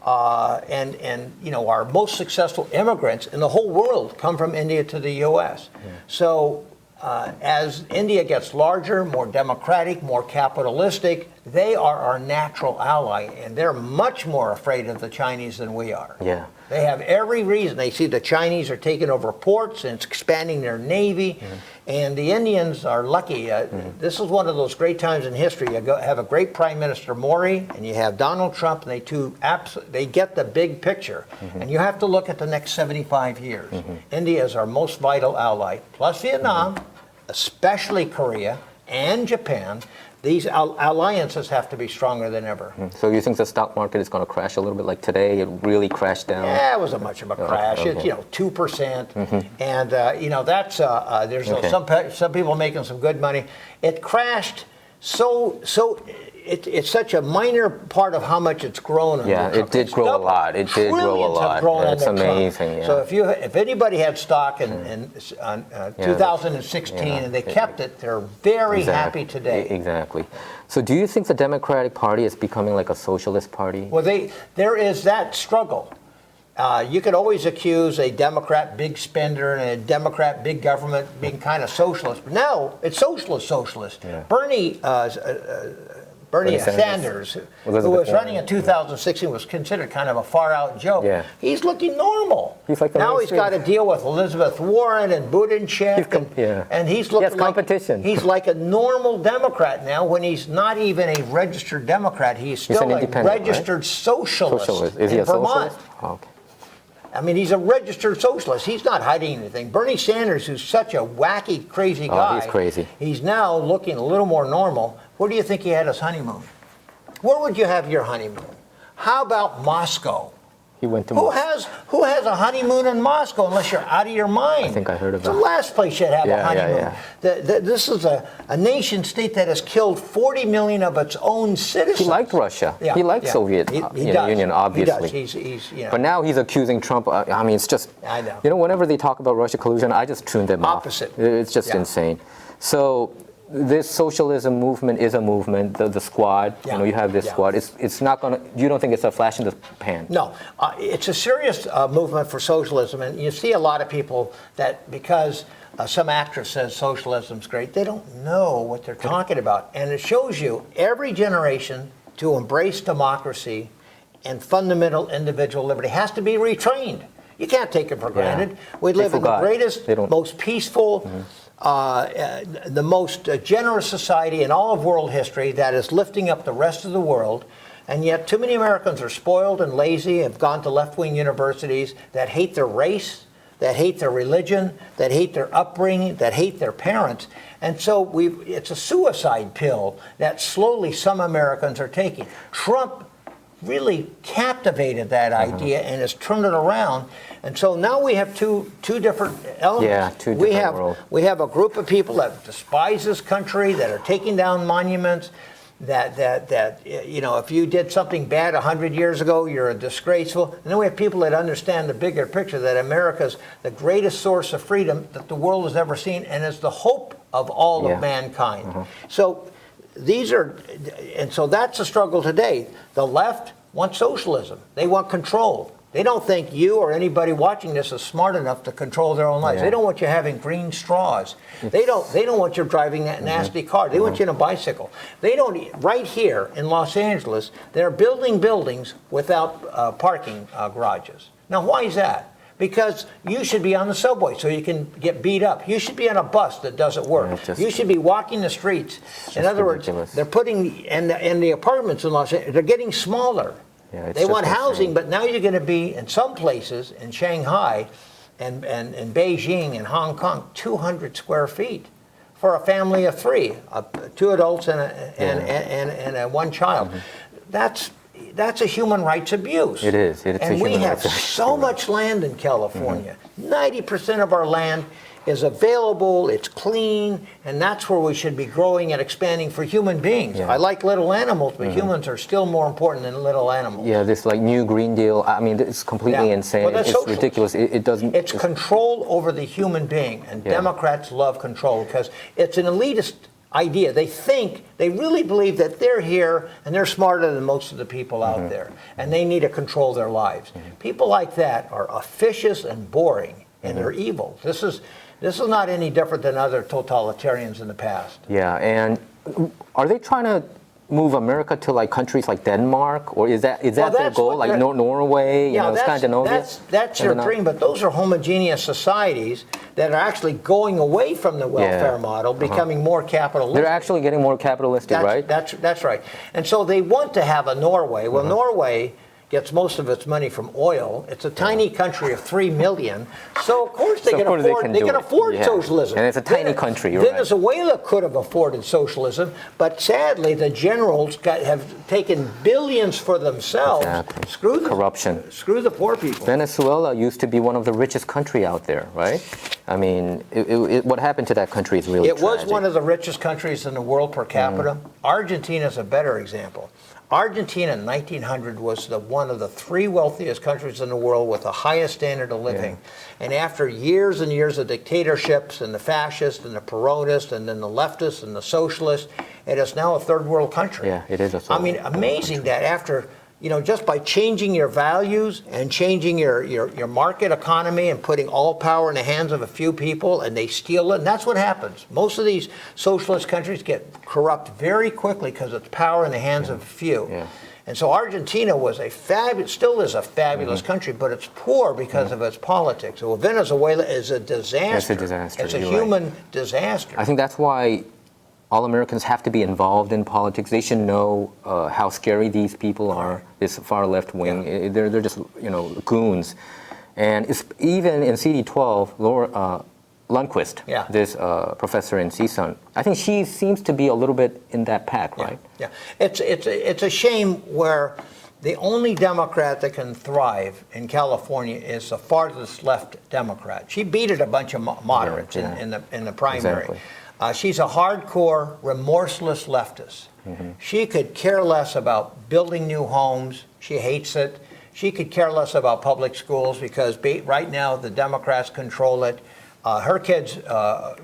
S1: And our most successful immigrants in the whole world come from India to the U.S. So as India gets larger, more democratic, more capitalistic, they are our natural ally. And they're much more afraid of the Chinese than we are. They have every reason. They see the Chinese are taking over ports and it's expanding their navy. And the Indians are lucky. This is one of those great times in history. You have a great Prime Minister Modi, and you have Donald Trump, and they get the big picture. And you have to look at the next 75 years. India is our most vital ally, plus Vietnam, especially Korea and Japan. These alliances have to be stronger than ever.
S2: So you think the stock market is going to crash a little bit like today? It really crashed down?
S1: Yeah, it wasn't much of a crash. It's 2%, and that's there's some people making some good money. It crashed so it's such a minor part of how much it's grown. Under Trump.
S2: It did grow a lot. It did grow a lot. It's amazing. Yeah.
S1: So if anybody had stock in 2016 and they kept it, they're very happy today.
S2: Exactly. So do you think the Democratic Party is becoming like a socialist party?
S1: Well, there is that struggle. You could always accuse a Democrat big spender and a Democrat big government being kind of socialist. But now it's socialist. Yeah. Bernie Sanders, who was running in 2016, was considered kind of a far-out joke.
S2: Yeah.
S1: He's looking normal.
S2: He's like
S1: now he's got to deal with Elizabeth Warren and Buttigieg, and he's looking like
S2: competition.
S1: He's like a normal Democrat now when he's not even a registered Democrat. He's still a registered socialist
S2: Is he
S1: in
S2: a
S1: Vermont.
S2: socialist? Oh, okay.
S1: I mean, he's a registered socialist. He's not hiding anything. Bernie Sanders, who's such a wacky, crazy guy.
S2: He's crazy.
S1: He's now looking a little more normal. Where do you think he had his honeymoon? Where would you have your honeymoon? How about Moscow?
S2: He went to Moscow.
S1: Who has a honeymoon in Moscow unless you're out of your mind?
S2: I think I heard of
S1: that. It's the last place you'd have a honeymoon.
S2: Yeah.
S1: This is a nation state that has killed 40 million of its own citizens.
S2: He liked Russia. Yeah. He liked Soviet Union, obviously.
S1: He does.
S2: But now he's accusing Trump. I mean, it's just,
S1: I know.
S2: Whenever they talk about Russia collusion, I just tune them off. It's just insane. So this socialism movement is a movement. The squad, you have this squad. It's not going to. You don't think it's a flash in the pan?
S1: No, it's a serious movement for socialism, and you see a lot of people that because some actress says socialism's great, they don't know what they're talking about, and it shows you every generation to embrace democracy and fundamental individual liberty has to be retrained. You can't take it for granted. We live in the greatest, most peaceful. The most generous society in all of world history that is lifting up the rest of the world, and yet too many Americans are spoiled and lazy, have gone to left-wing universities that hate their race, that hate their religion, that hate their upbringing, that hate their parents. And so it's a suicide pill that slowly some Americans are taking. Trump really captivated that idea and has turned it around. And so now we have two different elements.
S2: Yeah, two different worlds.
S1: We have a group of people that despise this country, that are taking down monuments, that if you did something bad 100 years ago, you're a disgraceful. And then we have people that understand the bigger picture, that America's the greatest source of freedom that the world has ever seen and is the hope of all of mankind. So so that's a struggle today. The left wants socialism. They want control. They don't think you or anybody watching this is smart enough to control their own lives. They don't want you having green straws. They don't want you driving that nasty car. They want you in a bicycle. They don't. Right here in Los Angeles, they're building buildings without parking garages. Now, why is that? Because you should be on the subway so you can get beat up. You should be on a bus that doesn't work. You should be walking the streets. In other words, they're putting, and the apartments in Los Angeles, they're getting smaller. They want housing, but now you're going to be, in some places, in Shanghai and Beijing and Hong Kong, 200 square feet for a family of three, 2 adults and one child. That's a human rights abuse.
S2: It is.
S1: And we have so much land in California. 90% of our land is available, it's clean, and that's where we should be growing and expanding for human beings. I like little animals, but humans are still more important than little animals.
S2: Yeah, this like new Green Deal, I mean, it's completely insane.
S1: Well, it's
S2: ridiculous. It doesn't...
S1: It's control over the human being, and Democrats love control because it's an elitist idea. They really believe that they're here and they're smarter than most of the people out there, and they need to control their lives. People like that are officious and boring, and they're evil. This is not any different than other totalitarians in the past.
S2: Yeah, and are they trying to move America to like countries like Denmark, or is that their goal? Like Norway, Scandinavia?
S1: That's your dream, but those are homogeneous societies that are actually going away from the welfare model, becoming more capitalistic.
S2: They're actually getting more capitalistic, right?
S1: That's right. And so they want to have a Norway. Well, Norway gets most of its money from oil. It's a tiny country of 3 million, so of course they can afford socialism.
S2: And it's a tiny country. You're
S1: Venezuela could have afforded socialism, but sadly the generals have taken billions for themselves.
S2: Exactly.
S1: Screw the
S2: corruption.
S1: Screw the poor people.
S2: Venezuela used to be one of the richest country out there, right? I mean, what happened to that country is really tragic.
S1: It was one of the richest countries in the world per capita. Argentina is a better example. Argentina in 1900 was one of the 3 wealthiest countries in the world with the highest standard of living. Yeah. And after years and years of dictatorships and the fascists and the Peronists and then the leftists and the socialists, it is now a third world country.
S2: Yeah, it is a third world country.
S1: Amazing that after, just by changing your values and changing your market economy and putting all power in the hands of a few people and they steal it, and that's what happens. Most of these socialist countries get corrupt very quickly because it's power in the hands of a few. Yeah. And so Argentina was still is a fabulous country, but it's poor because of its politics. Well, Venezuela is a disaster.
S2: It's a disaster.
S1: It's a human disaster.
S2: I think that's why all Americans have to be involved in politics. They should know how scary these people are, this far left wing. Yeah. They're just, goons. And it's, even in CD12, Laura Lundquist, this professor in CSUN, I think she seems to be a little bit in that pack, right?
S1: Yeah. It's a shame where the only Democrat that can thrive in California is the farthest left Democrat. She beat a bunch of moderates in the primary. Exactly. She's a hardcore, remorseless leftist. She could care less about building new homes. She hates it. She could care less about public schools because right now the Democrats control it. Her kids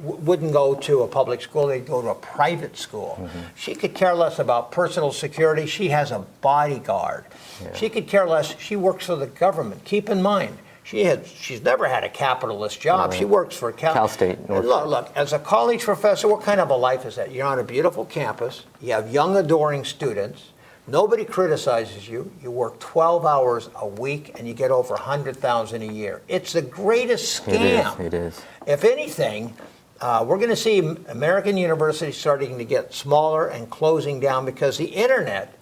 S1: wouldn't go to a public school. They'd go to a private school. She could care less about personal security. She has a bodyguard. Yeah. She could care less. She works for the government. Keep in mind, she's never had a capitalist job. She works for
S2: Cal State.
S1: Look, as a college professor, what kind of a life is that? You're on a beautiful campus. You have young, adoring students. Nobody criticizes you. You work 12 hours a week, and you get over $100,000 a year. It's the greatest scam.
S2: It is.
S1: If anything, we're going to see American universities starting to get smaller and closing down because the internet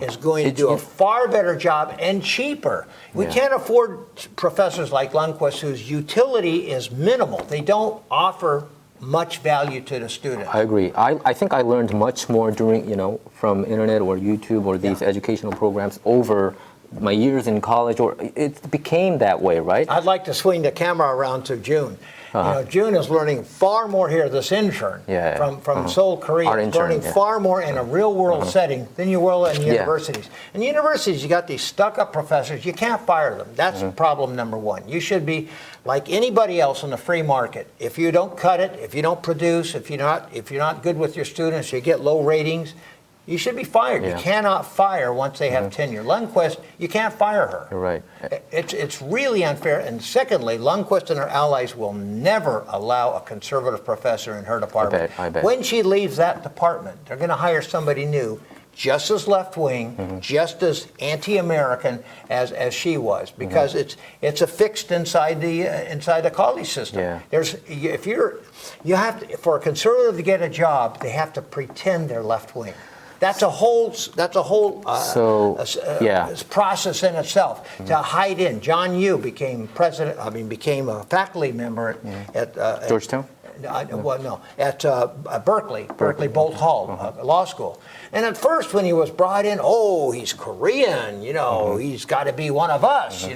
S1: is going to do a far better job and cheaper. We can't afford professors like Lundquist whose utility is minimal. They don't offer much value to the student.
S2: I agree. I think I learned much more during, from internet or YouTube or these educational programs over my years in college, or it became that way, right?
S1: I'd like to swing the camera around to June. June is learning far more here, this intern from Seoul, Korea, is learning far more in a real-world setting than you will in universities. In universities, you got these stuck-up professors. You can't fire them. That's problem number one. You should be like anybody else in the free market. If you don't cut it, if you don't produce, if you're not good with your students, you get low ratings, you should be fired. You cannot fire once they have tenure. Lundquist, you can't fire her.
S2: You're right.
S1: It's really unfair. And secondly, Lundquist and her allies will never allow a conservative professor in her department.
S2: I bet.
S1: When she leaves that department, they're going to hire somebody new, just as left-wing, just as anti-American as she was, because it's affixed inside the college system. Yeah. For a conservative to get a job, they have to pretend they're left-wing. That's a whole process in itself to hide in. John Yoo became a faculty member at
S2: Georgetown.
S1: At Berkeley Bolt Hall Law School. And at first, when he was brought in, he's Korean. He's got to be one of us. He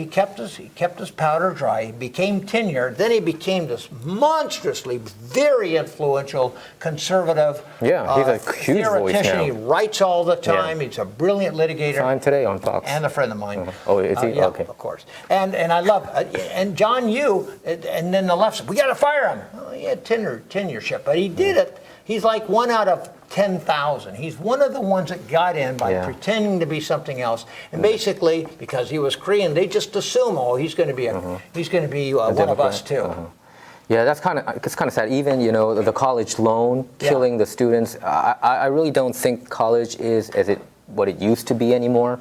S1: kept his powder dry. He became tenured. Then he became this monstrously, very influential conservative.
S2: Yeah, he's a huge voice now.
S1: He writes all the time. He's a brilliant litigator.
S2: Saw him today on Fox.
S1: And a friend of mine.
S2: Oh, is he?
S1: Yeah,
S2: okay.
S1: Of course. And I love and John Yoo. And then the left said, we got to fire him. He had tenureship, but he did it. He's like 1 out of 10,000. He's one of the ones that got in by pretending to be something else, and basically because he was Korean, they just assume, he's going to be one of us too.
S2: Yeah, it's kind of sad. Even the college loan killing the students. I really don't think college is what it used to be anymore.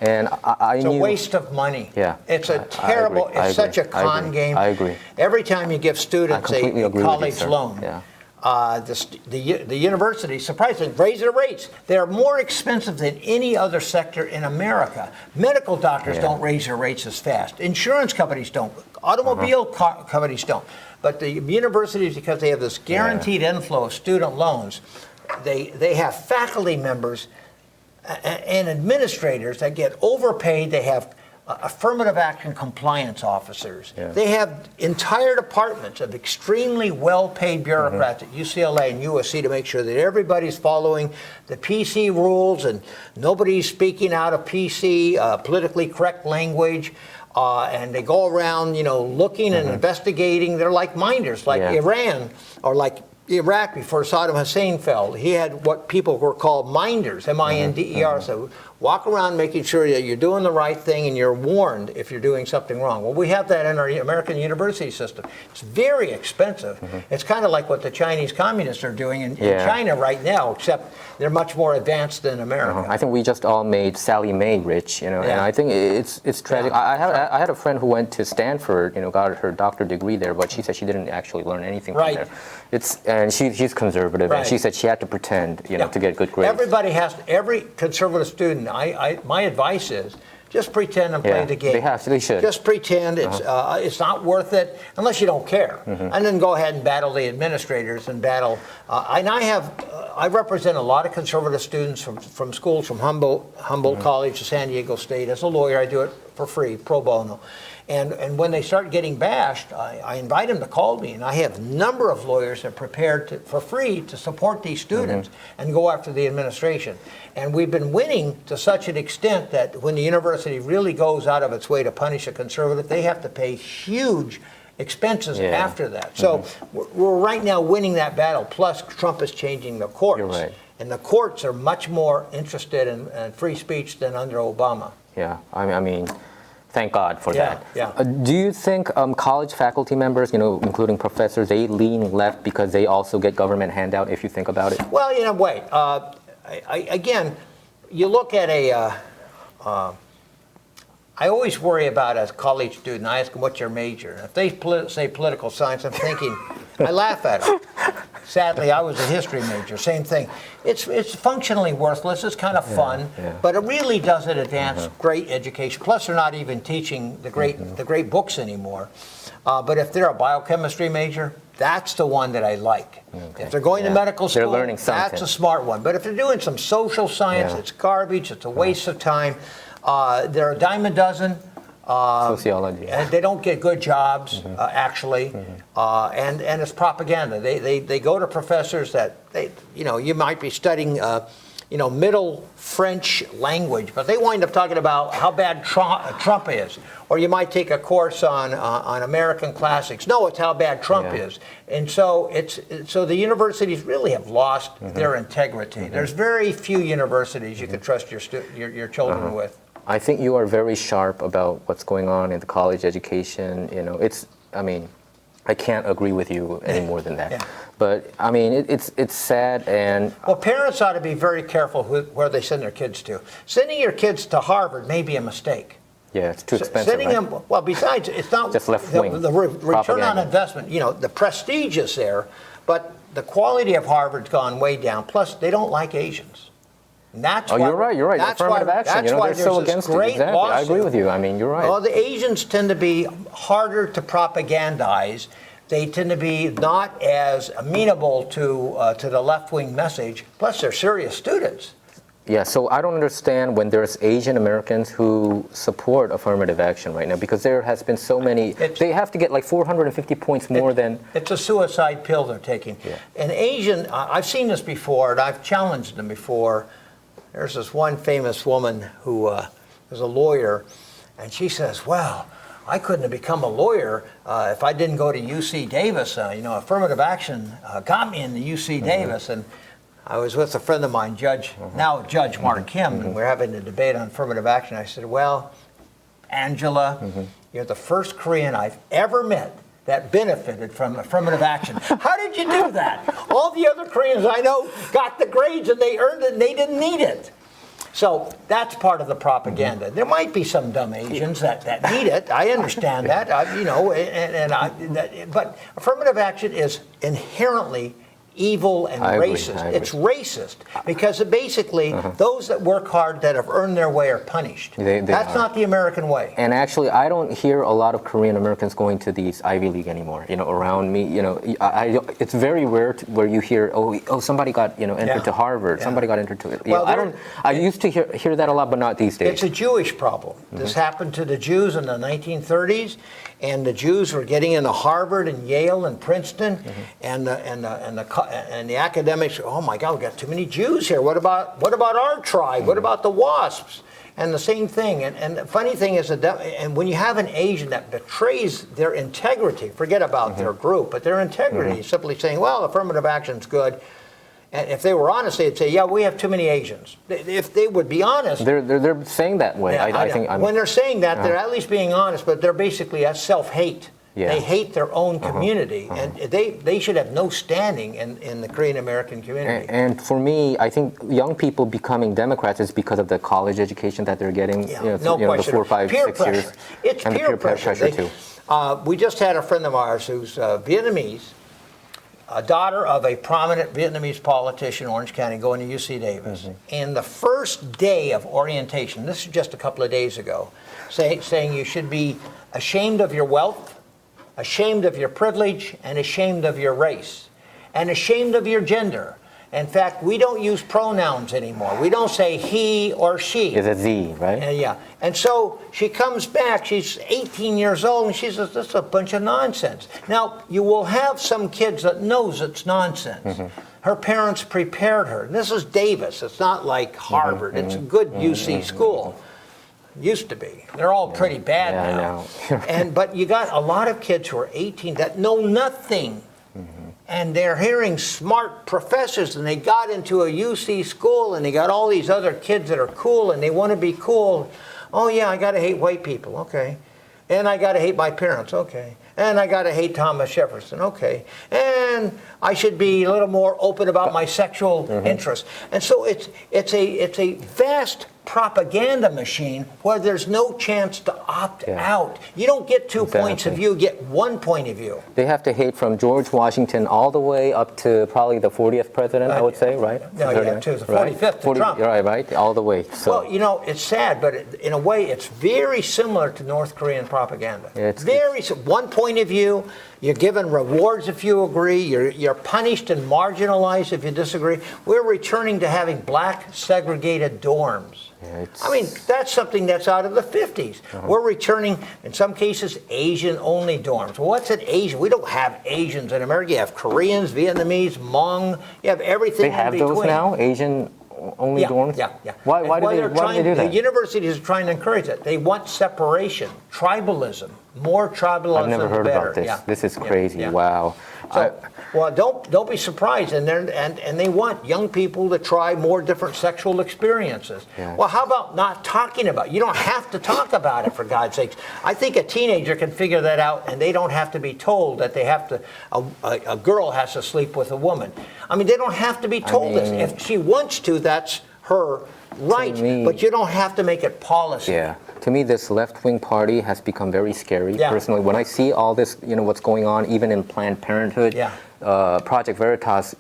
S2: And
S1: it's a waste of money.
S2: Yeah,
S1: it's a terrible. It's such a con game.
S2: I agree.
S1: Every time you give students a college loan. the universities, surprisingly, raise their rates. They're more expensive than any other sector in America. Medical doctors don't raise their rates as fast. Insurance companies don't. Automobile companies don't. But the universities, because they have this guaranteed inflow of student loans, they have faculty members and administrators that get overpaid. They have affirmative action compliance officers. Yeah. They have entire departments of extremely well-paid bureaucrats at UCLA and USC to make sure that everybody's following the PC rules and nobody's speaking out of PC, politically correct language. And they go around, looking and investigating. They're like minders, like Iran or like Iraq before Saddam Hussein fell. He had what people were called minders, M-I-N-D-E-R. So walk around making sure that you're doing the right thing and you're warned if you're doing something wrong. Well, we have that in our American university system. It's very expensive. It's kind of like what the Chinese communists are doing in China right now, except they're much more advanced than America.
S2: I think we just all made Sally Mae rich, and I think it's tragic. I had a friend who went to Stanford, got her doctorate degree there, but she said she didn't actually learn anything from there. And she's conservative, and she said she had to pretend, to get good grades.
S1: Every conservative student, my advice is just pretend and play the game.
S2: They should.
S1: Just pretend it's not worth it unless you don't care, and then go ahead and battle the administrators and battle. And I represent a lot of conservative students from schools, from Humboldt College to San Diego State. As a lawyer, I do it for free, pro bono. And when they start getting bashed, I invite them to call me, and I have a number of lawyers that are prepared for free to support these students and go after the administration. And we've been winning to such an extent that when the university really goes out of its way to punish a conservative, they have to pay huge expenses after that. So we're right now winning that battle. Plus, Trump is changing the courts.
S2: You're right.
S1: And the courts are much more interested in free speech than under Obama.
S2: Yeah, I mean, thank God for that.
S1: Yeah.
S2: Do you think college faculty members, including professors, they lean left because they also get government handout, if you think about it?
S1: Well, in a way. Again, you look at I always worry about as a college student, I ask them, what's your major? If they say political science, I'm thinking, I laugh at them. Sadly, I was a history major, same thing. It's functionally worthless, it's kind of fun, but it really doesn't advance great education. Plus, they're not even teaching the great books anymore. But if they're a biochemistry major, that's the one that I like. If they're going to medical school,
S2: they're learning something.
S1: That's a smart one. But if they're doing some social science, it's garbage, it's a waste of time. They're a dime a dozen.
S2: Sociology.
S1: And they don't get good jobs, actually. And it's propaganda. They go to professors that, you might be studying, Middle French language, but they wind up talking about how bad Trump is. Or you might take a course on American classics. No, it's how bad Trump is. And so the universities really have lost their integrity. There's very few universities you can trust your children with.
S2: I think you are very sharp about what's going on in the college education. I can't agree with you any more than that. But I mean, it's sad, and
S1: well, parents ought to be very careful where they send their kids to. Sending your kids to Harvard may be a mistake.
S2: Yeah, it's too expensive.
S1: Sending them, well, besides, it's not
S2: just left wing.
S1: The return on investment. The prestige is there, but the quality of Harvard's gone way down. Plus, they don't like Asians. And that's why,
S2: you're right.
S1: That's
S2: affirmative action.
S1: They're
S2: so against it. Exactly. I agree with you. I mean, you're right.
S1: Well, the Asians tend to be harder to propagandize. They tend to be not as amenable to the left-wing message. Plus, they're serious students.
S2: Yeah, so I don't understand when there's Asian Americans who support affirmative action right now, because there has been so many. They have to get like 450 points more than.
S1: It's a suicide pill they're taking.
S2: Yeah.
S1: An Asian, I've seen this before, and I've challenged them before. There's this one famous woman who was a lawyer, and she says, well, I couldn't have become a lawyer if I didn't go to UC Davis. Affirmative action got me into UC Davis. And I was with a friend of mine, now Judge Mark Kim, and we're having a debate on affirmative action. I said, well, Angela, you're the first Korean I've ever met that benefited from affirmative action. How did you do that? All the other Koreans I know got the grades and they earned it and they didn't need it. So that's part of the propaganda. There might be some dumb Asians that need it. I understand that. But affirmative action is inherently evil and racist. It's racist because basically those that work hard, that have earned their way, are punished. That's not the American way.
S2: And actually, I don't hear a lot of Korean Americans going to these Ivy League anymore. Around me, it's very rare where you hear, oh, somebody got entered to Harvard, somebody got entered to it. Well, I used to hear that a lot, but not these days.
S1: It's a Jewish problem. This happened to the Jews in the 1930s, and the Jews were getting into Harvard and Yale and Princeton, and the academics, oh my God, we've got too many Jews here. What about our tribe? What about the WASPs? And the same thing. And the funny thing is that and when you have an Asian that betrays their integrity, forget about their group, but their integrity, simply saying, well, affirmative action's good. And if they were honest, they'd say, yeah, we have too many Asians. If they would be honest.
S2: They're saying that way.
S1: Yeah, I think when they're saying that, they're at least being honest, but they're basically self-hate. Yeah. They hate their own community, and they should have no standing in the Korean American community.
S2: And for me, I think young people becoming Democrats is because of the college education that they're getting,
S1: no question.
S2: The 4, 5,
S1: peer
S2: 6
S1: pressure.
S2: years.
S1: It's
S2: and
S1: peer
S2: pressure too.
S1: We just had a friend of ours who's Vietnamese, a daughter of a prominent Vietnamese politician in Orange County, going to UC Davis. And the first day of orientation, this is just a couple of days ago, saying you should be ashamed of your wealth, ashamed of your privilege, and ashamed of your race, and ashamed of your gender. In fact, we don't use pronouns anymore. We don't say he or she.
S2: It's a Z, right?
S1: Yeah. And so she comes back, she's 18 years old, and she says, this is a bunch of nonsense. Now, you will have some kids that knows it's nonsense. Her parents prepared her. This is Davis. It's not like Harvard. It's a good UC school. Used to be. They're all pretty bad now. But you got a lot of kids who are 18 that know nothing. And they're hearing smart professors, and they got into a UC school, and they got all these other kids that are cool, and they want to be cool. Oh yeah, I got to hate white people. Okay. And I got to hate my parents. Okay. And I got to hate Thomas Jefferson. Okay. And I should be a little more open about my sexual interests. And so it's a vast propaganda machine where there's no chance to opt out. You don't get two points of view, you get one point of view.
S2: They have to hate from George Washington all the way up to probably the 40th president, I would say, right?
S1: No, yeah, to the 45th to Trump.
S2: Right, all the way. So.
S1: Well, it's sad, but in a way, it's very similar to North Korean propaganda. One point of view. You're given rewards if you agree. You're punished and marginalized if you disagree. We're returning to having black segregated dorms. I mean, that's something that's out of the 50s. We're returning, in some cases, Asian-only dorms. Well, what's an Asian? We don't have Asians in America. You have Koreans, Vietnamese, Hmong. You have everything in between.
S2: They have those now, Asian-only dorms?
S1: Yeah.
S2: Why do they do that?
S1: The universities are trying to encourage it. They want separation, tribalism. More tribalism,
S2: I've never heard about this.
S1: Yeah.
S2: This is crazy. Wow.
S1: So, don't be surprised. And they want young people to try more different sexual experiences. Well, how about not talking about it? You don't have to talk about it, for God's sakes. I think a teenager can figure that out, and they don't have to be told that they have to. A girl has to sleep with a woman. I mean, they don't have to be told this. If she wants to, that's her right. But you don't have to make it policy.
S2: Yeah. To me, this left-wing party has become very scary. Personally, when I see all this, what's going on, even in Planned Parenthood, Project Veritas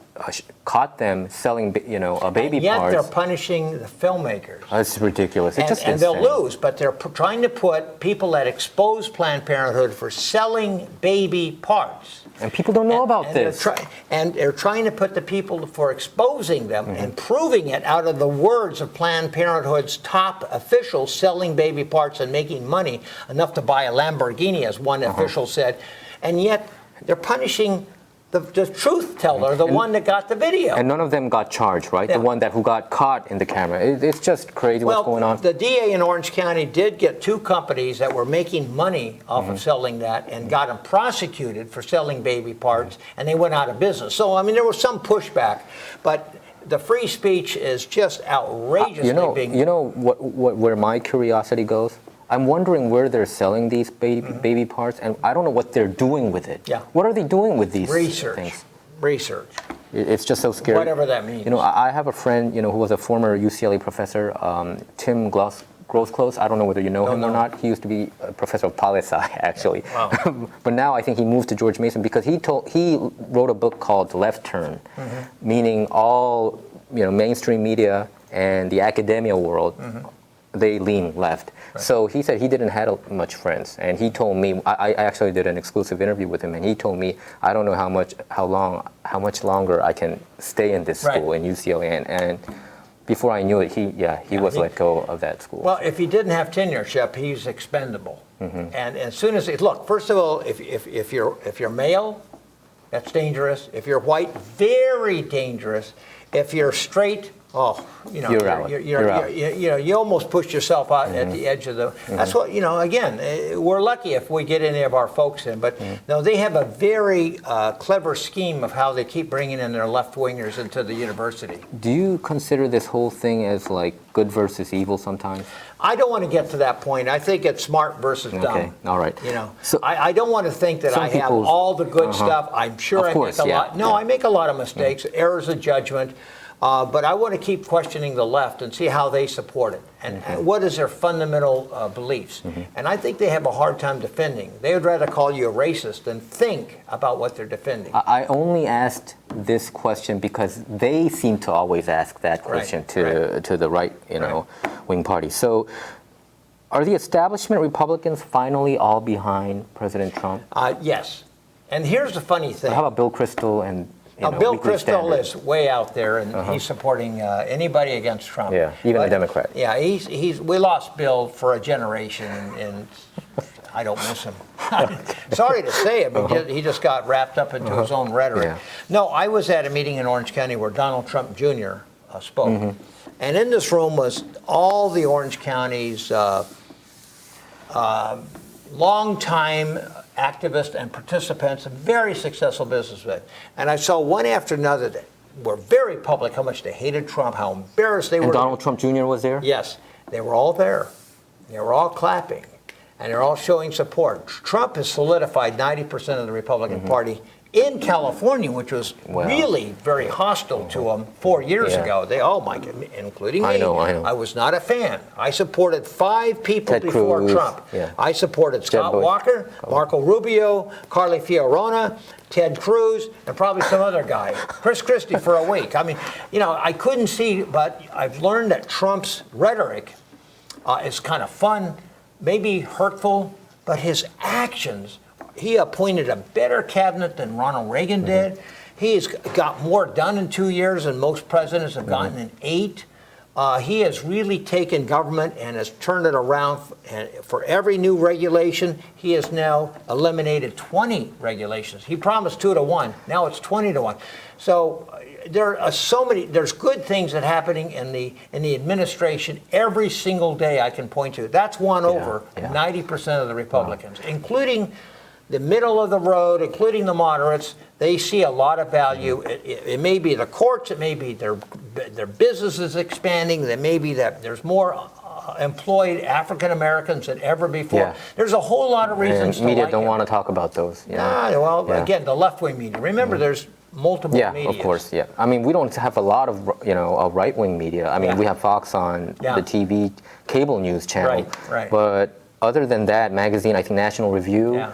S2: caught them selling, baby
S1: yet
S2: parts.
S1: They're punishing the filmmakers.
S2: That's ridiculous.
S1: And they'll lose, but they're trying to put people that expose Planned Parenthood for selling baby parts.
S2: And people don't know about this.
S1: They're trying to put the people for exposing them and proving it out of the words of Planned Parenthood's top officials selling baby parts and making money enough to buy a Lamborghini, as one official said. And yet they're punishing the truth teller, the one that got the video.
S2: And none of them got charged, right? The one who got caught in the camera. It's just crazy what's going on.
S1: The DA in Orange County did get two companies that were making money off of selling that and got them prosecuted for selling baby parts, and they went out of business. So, I mean, there was some pushback, but the free speech is just outrageously being...
S2: where my curiosity goes? I'm wondering where they're selling these baby parts, and I don't know what they're doing with it. What are they doing with these things?
S1: Research.
S2: It's just so scary.
S1: Whatever that means.
S2: I have a friend, who was a former UCLA professor, Tim growth close. I don't know whether you know him or
S1: no.
S2: not. He used to be a professor of poli-sci, actually.
S1: Wow.
S2: But now I think he moved to George Mason because he wrote a book called Left Turn, meaning all mainstream media and the academia world, they lean left. Right. So he said he didn't have much friends, and he told me, I actually did an exclusive interview with him, and he told me, I don't know how much longer I can stay in this school in UCLA, and before I knew it, he was let go of that school.
S1: Well, if he didn't have tenureship, he's expendable. And as soon as look, first of all, if you're male, that's dangerous. If you're white, very dangerous. If you're straight,
S2: you're out.
S1: You almost push yourself out at the edge of the. That's what Again, we're lucky if we get any of our folks in, but no, they have a very clever scheme of how they keep bringing in their left wingers into the university.
S2: Do you consider this whole thing as like good versus evil sometimes?
S1: I don't want to get to that point. I think it's smart versus dumb.
S2: Okay, all right.
S1: So I don't want to think that I have all the good stuff. I'm sure I make a lot. No, I make a lot of mistakes, errors of judgment. But I want to keep questioning the left and see how they support it and what is their fundamental beliefs. And I think they have a hard time defending. They would rather call you a racist than think about what they're defending.
S2: I only asked this question because they seem to always ask that question to the right, wing party. So are the establishment Republicans finally all behind President Trump?
S1: Yes. And here's the funny thing.
S2: How about Bill Kristol and
S1: Bill Kristol is way out there, and he's supporting anybody against Trump.
S2: Yeah, even a Democrat.
S1: Yeah, we lost Bill for a generation, and I don't miss him. Sorry to say it, but he just got wrapped up into his own rhetoric.
S2: Yeah.
S1: No, I was at a meeting in Orange County where Donald Trump Jr. Spoke, and in this room was all the Orange County's long-time activists and participants, and very successful businessmen. And I saw one after another that were very public how much they hated Trump, how embarrassed they were.
S2: And Donald Trump Jr. was there?
S1: Yes. They were all there. They were all clapping. And they're all showing support. Trump has solidified 90% of the Republican Party in California, which was really very hostile to him 4 years ago. They including me.
S2: I know.
S1: I was not a fan. I supported 5 people
S2: Ted
S1: before
S2: Cruz.
S1: Trump.
S2: Yeah.
S1: I supported Scott Walker, Marco Rubio, Carly Fiorina, Ted Cruz, and probably some other guy, Chris Christie, for a week. I mean, I couldn't see, but I've learned that Trump's rhetoric is kind of fun, maybe hurtful, but his actions. He appointed a better cabinet than Ronald Reagan did. He's got more done in 2 years than most presidents have gotten in 8. He has really taken government and has turned it around. And for every new regulation, he has now eliminated 20 regulations. He promised 2 to 1. Now it's 20 to 1. So there are so many. There's good things that are happening in the administration every single day. I can point to. That's won over 90% of the Republicans, including the middle of the road, including the moderates. They see a lot of value. It may be the courts, it may be their businesses expanding, it may be that there's more employed African Americans than ever before. Yeah. There's a whole lot of reasons.
S2: And media don't want to talk about those.
S1: Again, the left-wing media. Remember, there's multiple media.
S2: Yeah, of course. Yeah, I mean, we don't have a lot of right-wing media. I mean, we have Fox on the TV cable news channel.
S1: Right.
S2: But other than that, magazine, I think National Review. Yeah.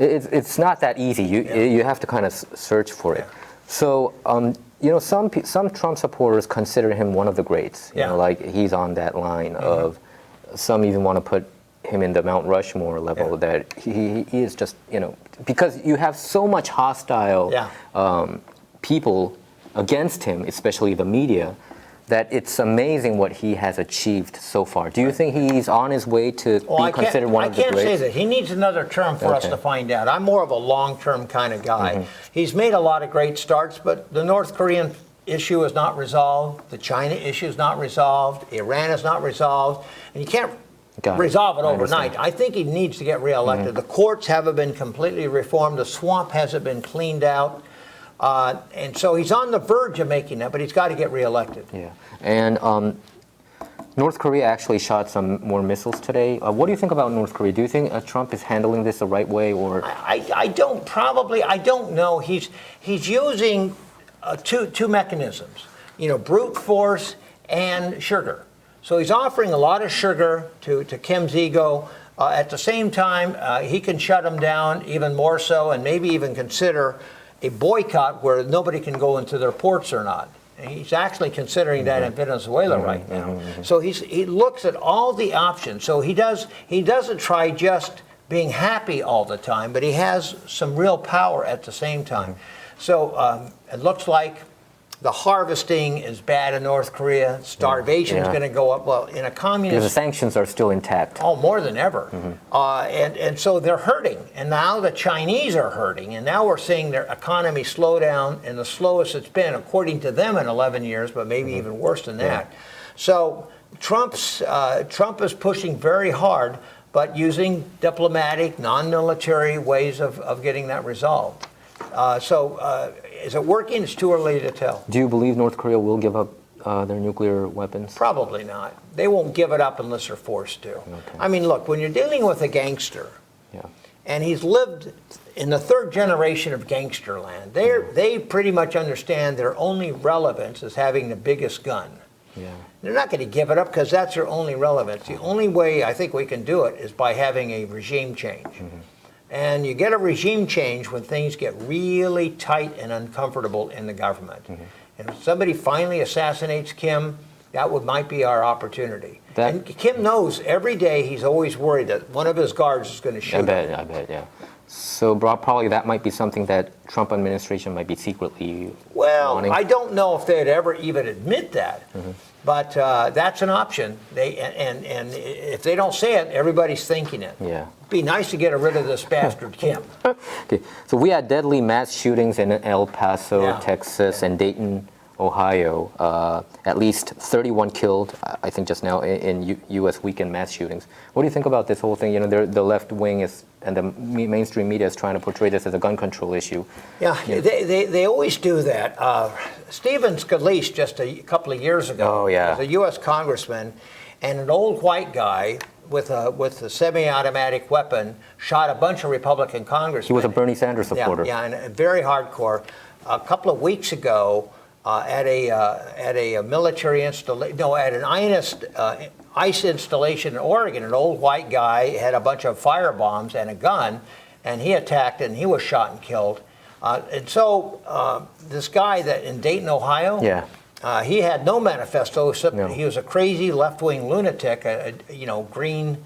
S2: It's not that easy. You have to kind of search for it. So some Trump supporters consider him one of the greats. You know, like he's on that line of. Some even want to put him in the Mount Rushmore level. That he is just because you have so much hostile people against him, especially the media, that it's amazing what he has achieved so far. Do you think he's on his way to be considered one of the greats?
S1: I can't say that. He needs another term for us to find out. I'm more of a long-term kind of guy. He's made a lot of great starts, but the North Korean issue is not resolved. The China issue is not resolved. Iran is not resolved. And you can't resolve it overnight. I think he needs to get reelected. The courts haven't been completely reformed. The swamp hasn't been cleaned out. And so he's on the verge of making that, but he's got to get reelected.
S2: Yeah. And North Korea actually shot some more missiles today. What do you think about North Korea? Do you think Trump is handling this the right way, or?
S1: I don't know. He's using two mechanisms, brute force and sugar. So he's offering a lot of sugar to Kim's ego. At the same time, he can shut him down even more so, and maybe even consider a boycott where nobody can go into their ports or not. And he's actually considering that in Venezuela right now. So he looks at all the options. So he doesn't try just being happy all the time, but he has some real power at the same time. So it looks like the harvesting is bad in North Korea. Starvation is going to go up. Well, in a communist...
S2: Because the sanctions are still intact.
S1: Oh, more than ever. And so they're hurting. And now the Chinese are hurting. And now we're seeing their economy slow down, and the slowest it's been, according to them, in 11 years, but maybe even worse than that. So Trump is pushing very hard, but using diplomatic, non-military ways of getting that resolved. Is it working? It's too early to tell.
S2: Do you believe North Korea will give up their nuclear weapons?
S1: Probably not. They won't give it up unless they're forced to.
S2: Okay.
S1: I mean, look, when you're dealing with a gangster, and he's lived in the third generation of gangster land, they pretty much understand their only relevance is having the biggest gun. They're not going to give it up because that's their only relevance. The only way I think we can do it is by having a regime change. And you get a regime change when things get really tight and uncomfortable in the government. And if somebody finally assassinates Kim, that might be our opportunity. And Kim knows every day he's always worried that one of his guards is going to shoot him.
S2: I bet, yeah. So probably that might be something that Trump administration might be secretly wanting.
S1: I don't know if they'd ever even admit that. But that's an option. And if they don't say it, everybody's thinking it. It'd be nice to get rid of this bastard Kim.
S2: Okay. So we had deadly mass shootings in El Paso, Texas, and Dayton, Ohio. At least 31 killed, I think, just now in U.S. weekend mass shootings. What do you think about this whole thing? You know, the left wing and the mainstream media is trying to portray this as a gun control issue.
S1: They always do that. Stephen Scalise, just a couple of years ago, was a U.S. congressman, and an old white guy with a semi-automatic weapon shot a bunch of Republican congressmen. He
S2: was a Bernie Sanders supporter.
S1: And very hardcore. A couple of weeks ago, at a military installation, at an ICE installation in Oregon, an old white guy had a bunch of fire bombs and a gun, and he attacked and he was shot and killed. And so this guy that in Dayton, Ohio, he had no manifesto except he was a crazy left-wing lunatic, green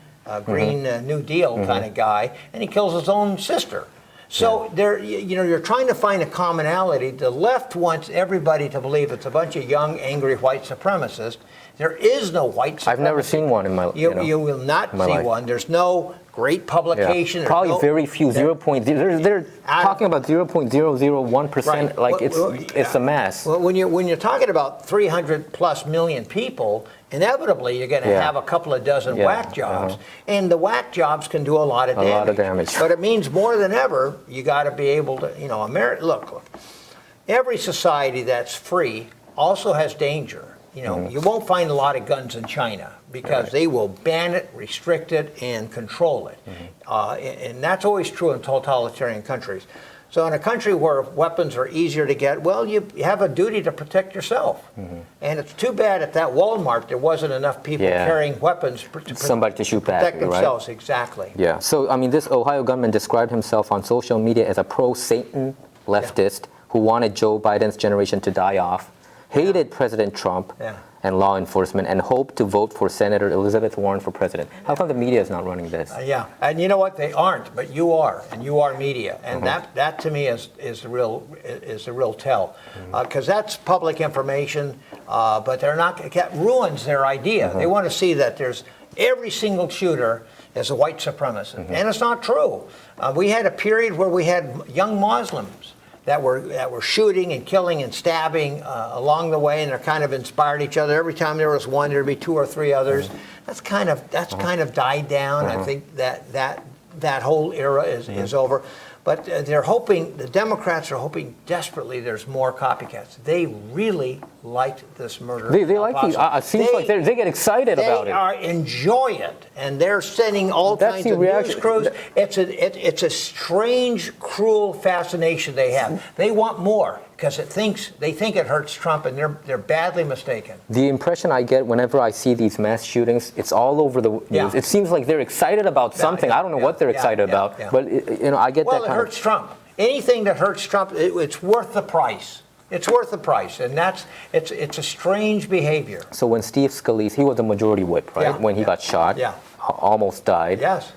S1: New Deal kind of guy, and he kills his own sister. So you're trying to find a commonality. The left wants everybody to believe it's a bunch of young, angry white supremacists. There is no white supremacy.
S2: I've never seen one in my life.
S1: You will not see one. There's no great publication.
S2: Probably very few. They're talking about 0.001%. Like it's a mass.
S1: Well, when you're talking about 300+ million people, inevitably you're going to have a couple of dozen whack jobs, and the whack jobs can do a lot of damage. But it means more than ever you got to be able to, look, every society that's free also has danger. You won't find a lot of guns in China because they will ban it, restrict it, and control it. And that's always true in totalitarian countries. So in a country where weapons are easier to get, well, you have a duty to protect yourself. And it's too bad at that Walmart there wasn't enough people carrying weapons to protect themselves. Right? Exactly.
S2: Yeah. So, I mean, this Ohio gunman described himself on social media as a pro-Satan leftist who wanted Joe Biden's generation to die off, hated President Trump and law enforcement, and hoped to vote for Senator Elizabeth Warren for president. How come the media is not running this?
S1: And you know what? They aren't, but you are, and you are media, and that to me is the real tell, because that's public information, but they're not. It ruins their idea. They want to see that there's every single shooter is a white supremacist, and it's not true. We had a period where we had young Muslims that were shooting and killing and stabbing along the way, and they kind of inspired each other. Every time there was one, there'd be 2 or 3 others. That's kind of died down. I think that whole era is over. But they're hoping, the Democrats are hoping desperately there's more copycats. They really liked this murder.
S2: They like these. It seems like they get excited about it.
S1: They are enjoy it, and they're sending all kinds of news crews. It's a strange, cruel fascination they have. They want more because they think it hurts Trump, and they're badly mistaken.
S2: The impression I get whenever I see these mass shootings, it's all over the news.
S1: Yeah.
S2: It seems like they're excited about something. I don't know what they're excited about, but I get that kind of.
S1: Well, it hurts Trump. Anything that hurts Trump, it's worth the price. It's worth the price, and it's a strange behavior.
S2: So when Steve Scalise, he was the majority whip, right? When he got shot, almost died.
S1: Yes.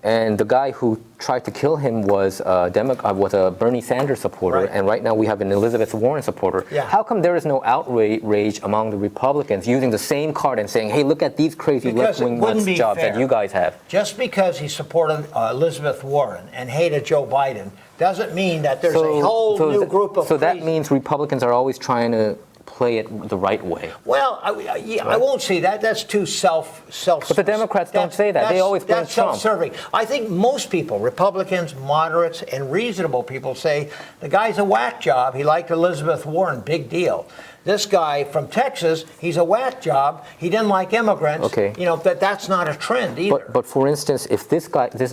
S2: And the guy who tried to kill him was a Bernie Sanders supporter, and right now we have an Elizabeth Warren supporter.
S1: Yeah.
S2: How come there is no outrage among the Republicans using the same card and saying, hey, look at these crazy left-wing nuts jobs that you guys have?
S1: Just because he supported Elizabeth Warren and hated Joe Biden doesn't mean that there's a whole new group of
S2: So that means Republicans are always trying to play it the right way.
S1: Well, I won't say that. That's too self.
S2: But the Democrats don't say that. They always blame
S1: that's
S2: Trump.
S1: Self-serving. I think most people, Republicans, moderates, and reasonable people say the guy's a whack job. He liked Elizabeth Warren. Big deal. This guy from Texas, he's a whack job. He didn't like immigrants.
S2: Okay.
S1: That's not a trend either.
S2: But for instance, if this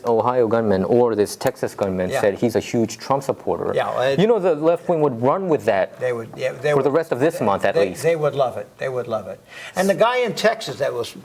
S2: Ohio gunman or this Texas gunman said he's a huge Trump supporter, the left wing would run with that.
S1: They would.
S2: For the rest of this month, at least.
S1: They would love it. They would love it. And the guy in Texas that was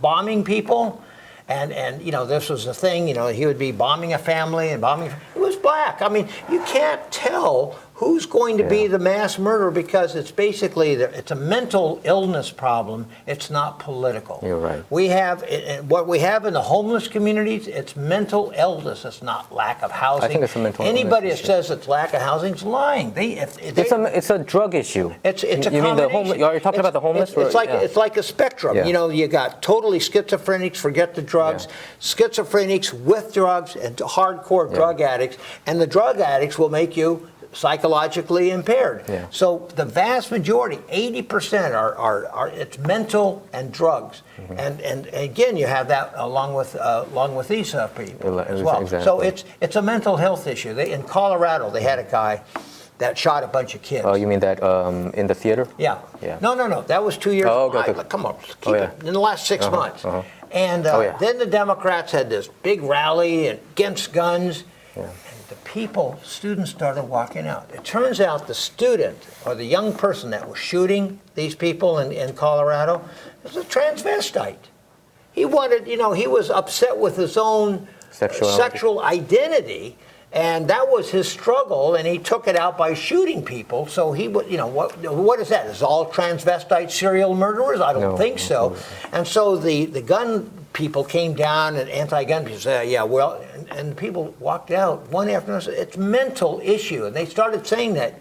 S1: bombing people, and this was the thing. He would be bombing a family and bombing. It was black. I mean, you can't tell who's going to be the mass murderer because it's basically it's a mental illness problem. It's not political.
S2: You're right.
S1: We have what we have in the homeless communities. It's mental illness. It's not lack of housing.
S2: I think it's a mental illness.
S1: Anybody that says it's lack of housing is lying.
S2: It's a drug issue.
S1: It's a
S2: you mean the homeless? Are you talking about the homeless?
S1: It's like a spectrum.
S2: Yeah.
S1: You got totally schizophrenics, forget the drugs, schizophrenics with drugs, and hardcore drug addicts. And the drug addicts will make you psychologically impaired. Yeah. So the vast majority, 80%, are it's mental and drugs. Mm-hmm. And again, you have that along with these people as well. Exactly. So it's a mental health issue. In Colorado, they had a guy that shot a bunch of kids.
S2: Oh, you mean that in the theater?
S1: Yeah. No. That was 2 years ago. Come on, keep it in the last 6 months. And then the Democrats had this big rally against guns. Yeah. Students started walking out. It turns out the student or the young person that was shooting these people in Colorado was a transvestite. He wanted, he was upset with his own sexual identity, and that was his struggle, and he took it out by shooting people. So he would, what is that? Is all transvestite serial murderers? I don't think so. And so the gun people came down, and anti-gun people said, and people walked out one after another. It's mental issue, and they started saying that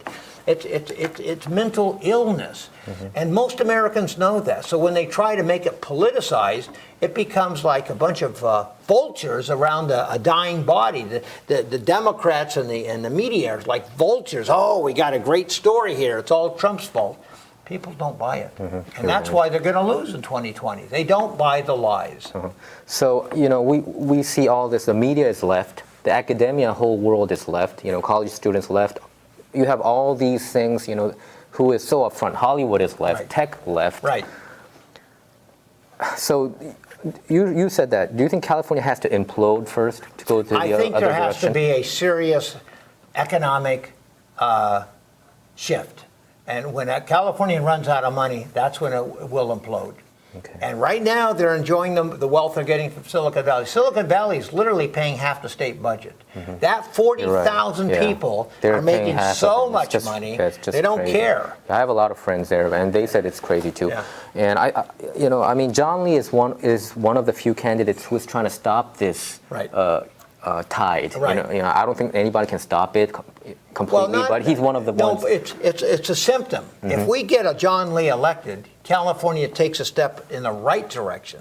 S1: it's mental illness, and most Americans know that. So when they try to make it politicized, it becomes like a bunch of vultures around a dying body. The Democrats and the media are like vultures. Oh, we got a great story here. It's all Trump's fault. People don't buy it. And that's why they're going to lose in 2020. They don't buy the lies.
S2: So, we see all this. The media is left. The academia whole world is left. College students left. You have all these things, who is so upfront. Hollywood is left. Tech left.
S1: Right.
S2: So you said that. Do you think California has to implode first to go to the other direction?
S1: I think there has to be a serious economic shift. And when California runs out of money, that's when it will implode. Okay. And right now, they're enjoying the wealth they're getting from Silicon Valley. Silicon Valley is literally paying half the state budget. That 40,000 people are making so much money, they don't care.
S2: I have a lot of friends there, and they said it's crazy too. Yeah. And John Lee is one of the few candidates who is trying to stop this tide.
S1: Right.
S2: I don't think anybody can stop it completely, but he's one of the ones.
S1: No, it's a symptom. If we get a John Lee elected, California takes a step in the right direction.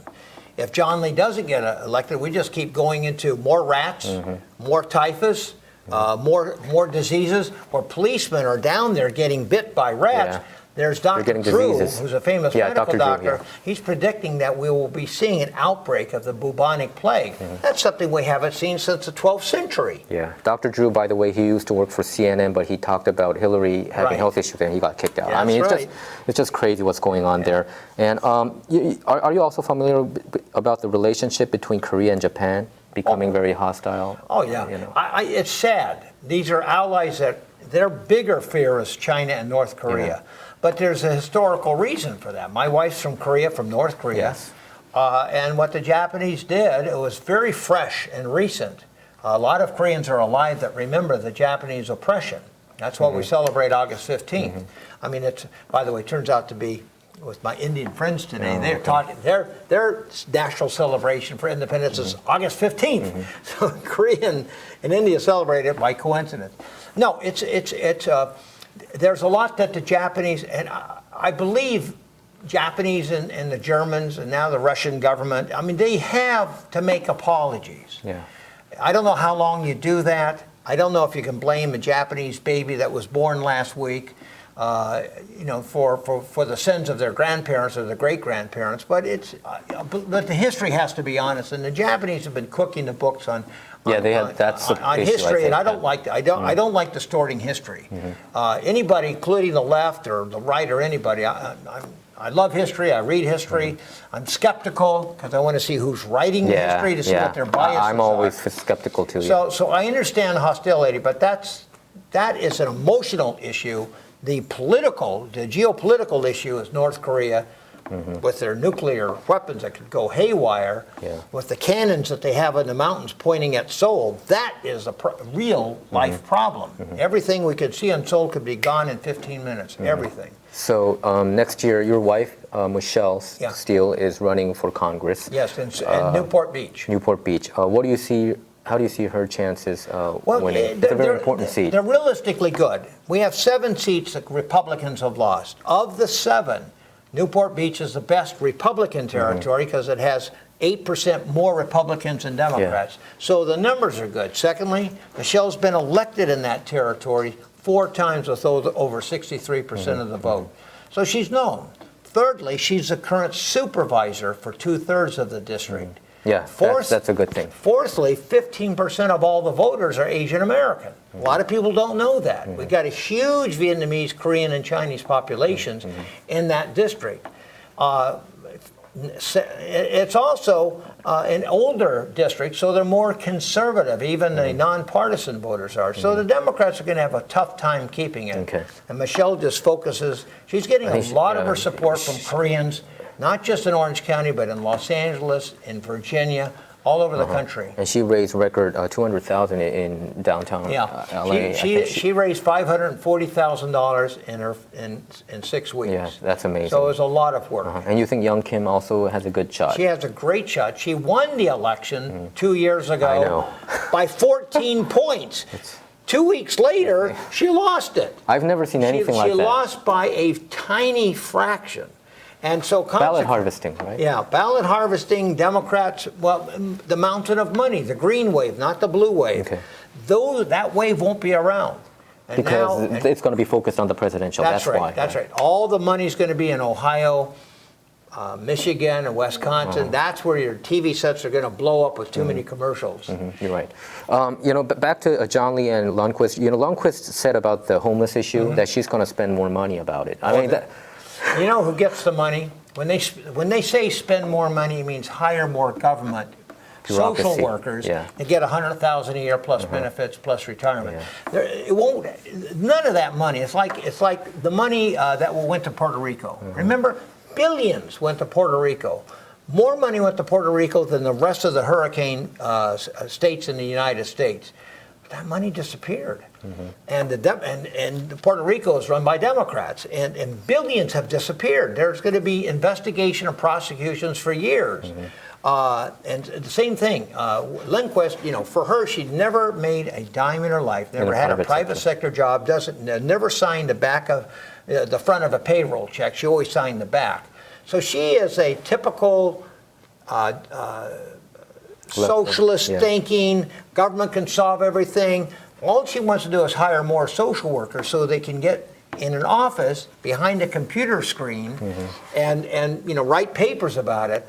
S1: If John Lee doesn't get elected, we just keep going into more rats, more typhus, more diseases, where policemen are down there getting bit by rats. There's Dr.
S2: getting
S1: Drew,
S2: diseases.
S1: who's a famous
S2: Yeah,
S1: medical
S2: Dr. Drew,
S1: doctor.
S2: yeah.
S1: He's predicting that we will be seeing an outbreak of the bubonic plague. That's something we haven't seen since the 12th century.
S2: Yeah. Dr. Drew, by the way, he used to work for CNN, but he talked about Hillary having
S1: Right.
S2: health issues and he got kicked out.
S1: Yeah,
S2: I mean,
S1: that's
S2: it's just crazy what's going on there. And are you also familiar about the relationship between Korea and Japan becoming very hostile?
S1: Oh, yeah.
S2: You know?
S1: It's sad. These are allies that their bigger fear is China and North Korea.
S2: Yeah.
S1: But there's a historical reason for that. My wife's from Korea, from North Korea.
S2: Yes.
S1: And what the Japanese did, it was very fresh and recent. A lot of Koreans are alive that remember the Japanese oppression. That's what we celebrate August 15th. I mean, it's, by the way, turns out to be, with my Indian friends today, they're talking, their national celebration for independence is August 15th. So Korea and India celebrate it by coincidence. No, there's a lot that the Japanese, and I believe Japanese and the Germans and now the Russian government, I mean, they have to make apologies.
S2: Yeah.
S1: I don't know how long you do that. I don't know if you can blame a Japanese baby that was born last week, for the sins of their grandparents or their great-grandparents. But but the history has to be honest, and the Japanese have been cooking the books on history, and I don't like that. I don't like distorting history. Anybody, including the left or the right or anybody, I love history. I read history. I'm skeptical because I want to see who's writing the history to see what their biases are.
S2: I'm always skeptical too.
S1: So I understand hostility, but that is an emotional issue. The geopolitical issue is North Korea with their nuclear weapons that could go haywire, with the cannons that they have in the mountains pointing at Seoul. That is a real life problem. Everything we could see on Seoul could be gone in 15 minutes. Everything.
S2: So next year, your wife, Michelle Steele, is running for Congress.
S1: Yes, in Newport Beach.
S2: Newport Beach. What do you see? How do you see her chances winning? It's a very important seat.
S1: They're realistically good. We have 7 seats that Republicans have lost. Of the 7, Newport Beach is the best Republican territory because it has 8% more Republicans than Democrats. So the numbers are good. Secondly, Michelle's been elected in that territory 4 times with over 63% of the vote. So she's known. Thirdly, she's the current supervisor for 2/3 of the district.
S2: Yeah, that's a good thing.
S1: Fourthly, 15% of all the voters are Asian American. A lot of people don't know that. We've got a huge Vietnamese, Korean, and Chinese populations in that district. It's also an older district, so they're more conservative. Even the nonpartisan voters are. So the Democrats are going to have a tough time keeping it.
S2: Okay.
S1: And Michelle just focuses. She's getting a lot of her support from Koreans, not just in Orange County, but in Los Angeles, in Virginia, all over the country.
S2: And she raised record $200,000 in downtown LA.
S1: She raised $540,000 in 6 weeks.
S2: Yeah, that's amazing.
S1: So it was a lot of work.
S2: And you think Young Kim also has a good shot?
S1: She has a great shot. She won the election 2 years ago by 14 points. 2 weeks later, she lost it.
S2: I've never seen anything like that.
S1: She lost by a tiny fraction. And so
S2: ballot harvesting, right?
S1: Yeah, ballot harvesting, Democrats, well, the mountain of money, the green wave, not the blue wave.
S2: Okay.
S1: That wave won't be around. And
S2: because it's going to be focused on the presidential. That's why.
S1: That's right. All the money's going to be in Ohio, Michigan, and Wisconsin. That's where your TV sets are going to blow up with too many commercials.
S2: You're right. But back to John Lee and Lundquist. Lundquist said about the homeless issue that she's going to spend more money about it. I mean,
S1: you know who gets the money? When they say spend more money, it means hire more government social workers. They get $100,000 a year plus benefits plus retirement. It won't. None of that money. It's like the money that went to Puerto Rico. Remember, billions went to Puerto Rico. More money went to Puerto Rico than the rest of the hurricane states in the United States. But that money disappeared. And Puerto Rico is run by Democrats, and billions have disappeared. There's going to be investigation and prosecutions for years. And the same thing, Lundquist, for her, she'd never made a dime in her life, never had a private sector job, never signed the front of a payroll check. She always signed the back. So she is a typical socialist thinking, government can solve everything. All she wants to do is hire more social workers so they can get in an office behind a computer screen and write papers about it.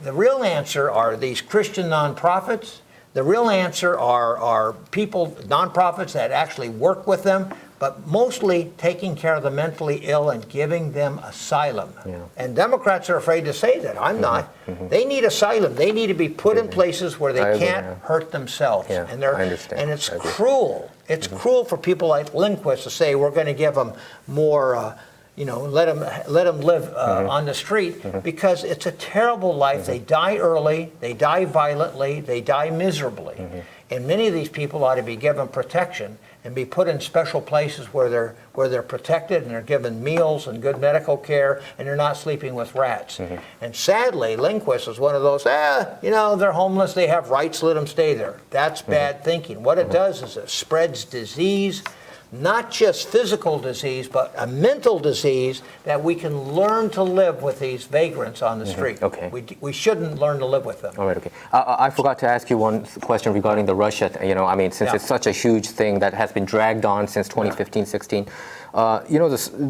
S1: The real answer are these Christian nonprofits. The real answer are people, nonprofits that actually work with them, but mostly taking care of the mentally ill and giving them asylum. Yeah. And Democrats are afraid to say that. I'm not. They need asylum. They need to be put in places where they can't hurt themselves.
S2: Yeah,
S1: and
S2: I understand.
S1: And it's cruel. It's cruel for people like Lindquist to say we're going to give them more. Let them live on the street because it's a terrible life. They die early, they die violently, they die miserably. And many of these people ought to be given protection and be put in special places where they're protected and they're given meals and good medical care and they're not sleeping with rats. And sadly, Lindquist is one of those, they're homeless, they have rights, let them stay there. That's bad thinking. What it does is it spreads disease, not just physical disease, but a mental disease that we can learn to live with these vagrants on the street.
S2: Okay.
S1: We shouldn't learn to live with them.
S2: All right, okay. I forgot to ask you one question regarding the Russia, since it's such a huge thing that has been dragged on since 2015-16.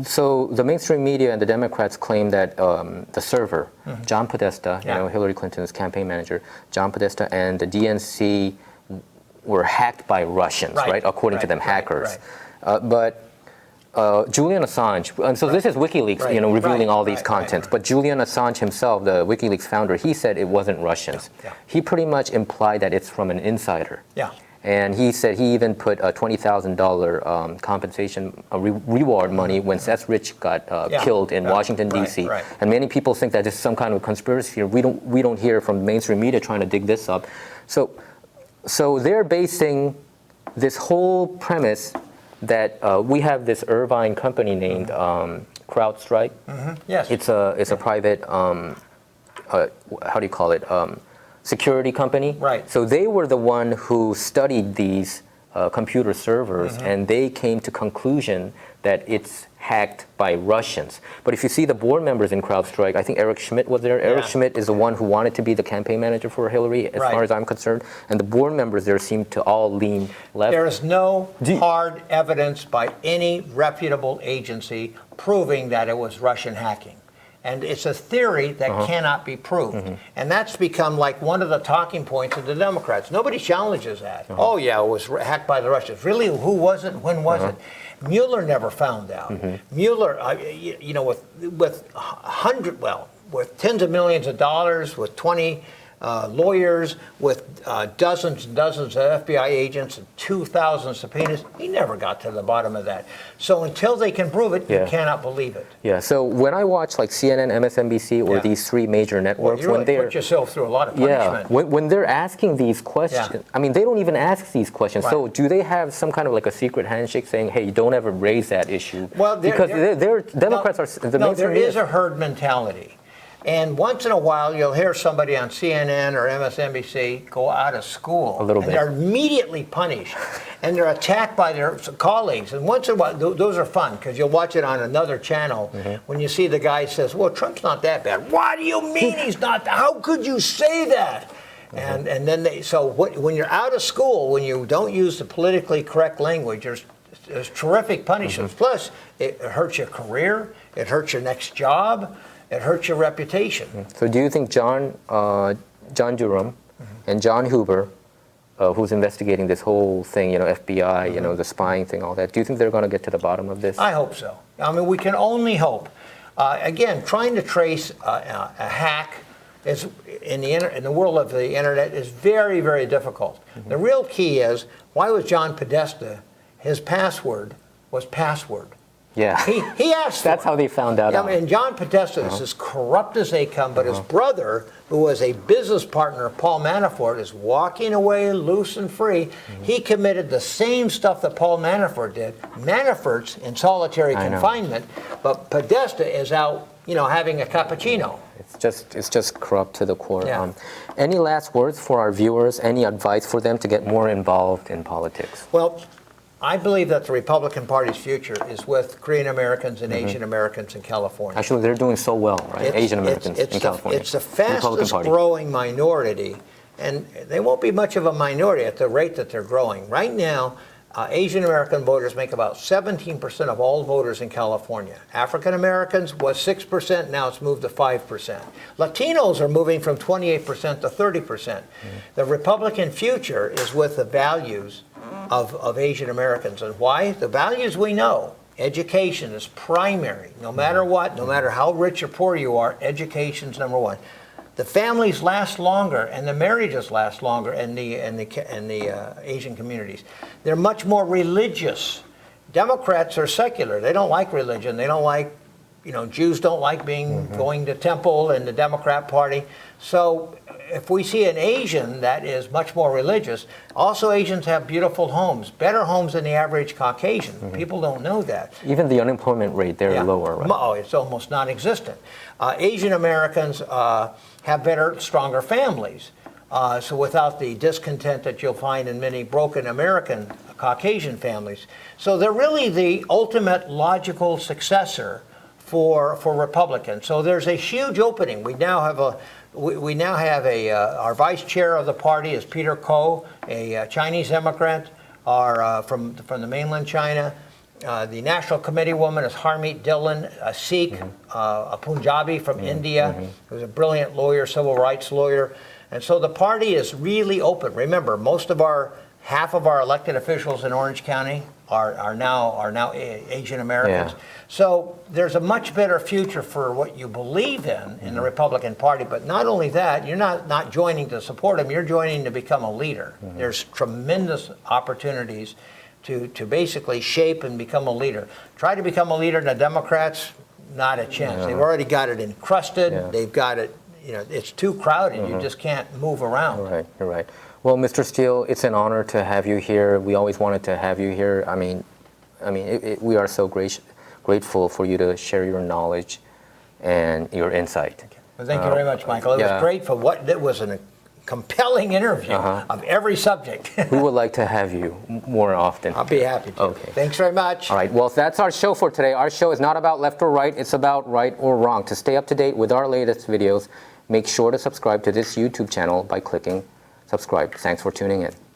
S2: So the mainstream media and the Democrats claim that the server, John Podesta, Hillary Clinton's campaign manager, John Podesta and the DNC were hacked by Russians, right? According to them, hackers. But Julian Assange, and so this is WikiLeaks, revealing all these contents. But Julian Assange himself, the WikiLeaks founder, he said it wasn't Russians. He pretty much implied that it's from an insider. And he said he even put a $20,000 compensation reward money when Seth Rich got killed in Washington, D.C. And many people think that this is some kind of conspiracy here. We don't hear from mainstream media trying to dig this up. So they're basing this whole premise that we have this Irvine company named CrowdStrike.
S1: Yes.
S2: It's a private, security company.
S1: Right.
S2: So they were the one who studied these computer servers, and they came to conclusion that it's hacked by Russians. But if you see the board members in CrowdStrike, I think Eric Schmidt was there. Eric Schmidt is the one who wanted to be the campaign manager for Hillary, as far as I'm concerned. And the board members there seem to all lean left.
S1: There is no hard evidence by any reputable agency proving that it was Russian hacking. And it's a theory that cannot be proved. And that's become like one of the talking points of the Democrats. Nobody challenges that. Oh, yeah, it was hacked by the Russians. Really? Who was it? When was it? Mueller never found out. Mueller, with tens of millions of dollars, with 20 lawyers, with dozens and dozens of FBI agents and 2,000 subpoenas, he never got to the bottom of that. So until they can prove it, you cannot believe it.
S2: Yeah. So when I watch like CNN, MSNBC, or these three major networks,
S1: you really put yourself through a lot of punishment.
S2: When they're asking these questions, I mean, they don't even ask these questions. So do they have some kind of like a secret handshake saying, "Hey, don't ever raise that issue"? Well, because Democrats are the
S1: there is a herd mentality. And once in a while, you'll hear somebody on CNN or MSNBC go out of school.
S2: A little bit.
S1: And they're immediately punished. And they're attacked by their colleagues. And once in a while, those are fun, because you'll watch it on another channel when you see the guy says, well, Trump's not that bad. What do you mean he's not? How could you say that? And then when you're out of school, when you don't use the politically correct language, there's terrific punishments. Plus, it hurts your career. It hurts your next job. It hurts your reputation.
S2: So do you think John Durham and John Huber, who's investigating this whole thing, FBI, the spying thing, all that, do you think they're going to get to the bottom of this?
S1: I hope so. I mean, we can only hope. Again, trying to trace a hack in the world of the internet is very, very difficult. The real key is, why was John Podesta, his password was password.
S2: Yeah.
S1: He asked
S2: That's how they found out.
S1: I mean, John Podesta is as corrupt as they come, but his brother, who was a business partner of Paul Manafort, is walking away loose and free. He committed the same stuff that Paul Manafort did. Manafort's in solitary confinement, but Podesta is out, having a cappuccino.
S2: It's just corrupt to the core.
S1: Yeah.
S2: Any last words for our viewers? Any advice for them to get more involved in politics?
S1: Well, I believe that the Republican Party's future is with Korean Americans and Asian Americans in California.
S2: Actually, they're doing so well, right? Asian Americans in California.
S1: It's the fastest growing minority, and they won't be much of a minority at the rate that they're growing. Right now, Asian American voters make about 17% of all voters in California. African Americans was 6%, now it's moved to 5%. Latinos are moving from 28% to 30%. The Republican future is with the values of Asian Americans. And why? The values we know. Education is primary. No matter what, no matter how rich or poor you are, education's number one. The families last longer, and the marriages last longer in the Asian communities. They're much more religious. Democrats are secular. They don't like religion. They don't like, Jews don't like going to temple in the Democrat Party. So if we see an Asian that is much more religious, also Asians have beautiful homes, better homes than the average Caucasian. People don't know that.
S2: Even the unemployment rate, they're lower, right?
S1: Oh, it's almost non-existent. Asian Americans have better, stronger families. So without the discontent that you'll find in many broken American Caucasian families. So they're really the ultimate logical successor for Republicans. So there's a huge opening. We now have our vice chair of the party is Peter Ko, a Chinese immigrant, from the mainland China. The National Committee woman is Harmeet Dhillon, a Sikh, a Punjabi from India, who's a brilliant lawyer, civil rights lawyer. And so the party is really open. Remember, half of our elected officials in Orange County are now Asian Americans.
S2: Yeah.
S1: So there's a much better future for what you believe in the Republican Party. But not only that, you're not joining to support them, you're joining to become a leader. There's tremendous opportunities to basically shape and become a leader. Try to become a leader, the Democrats, not a chance. They've already got it encrusted. They've got it, it's too crowded. You just can't move around.
S2: Right, you're right. Well, Mr. Steele, it's an honor to have you here. We always wanted to have you here. We are so grateful for you to share your knowledge and your insight.
S1: Well, thank you very much, Michael. It was great it was a compelling interview of every subject.
S2: We would like to have you more often.
S1: I'll be happy to.
S2: Okay.
S1: Thanks very much.
S2: All right. Well, that's our show for today. Our show is not about left or right. It's about right or wrong. To stay up to date with our latest videos, make sure to subscribe to this YouTube channel by clicking subscribe. Thanks for tuning in.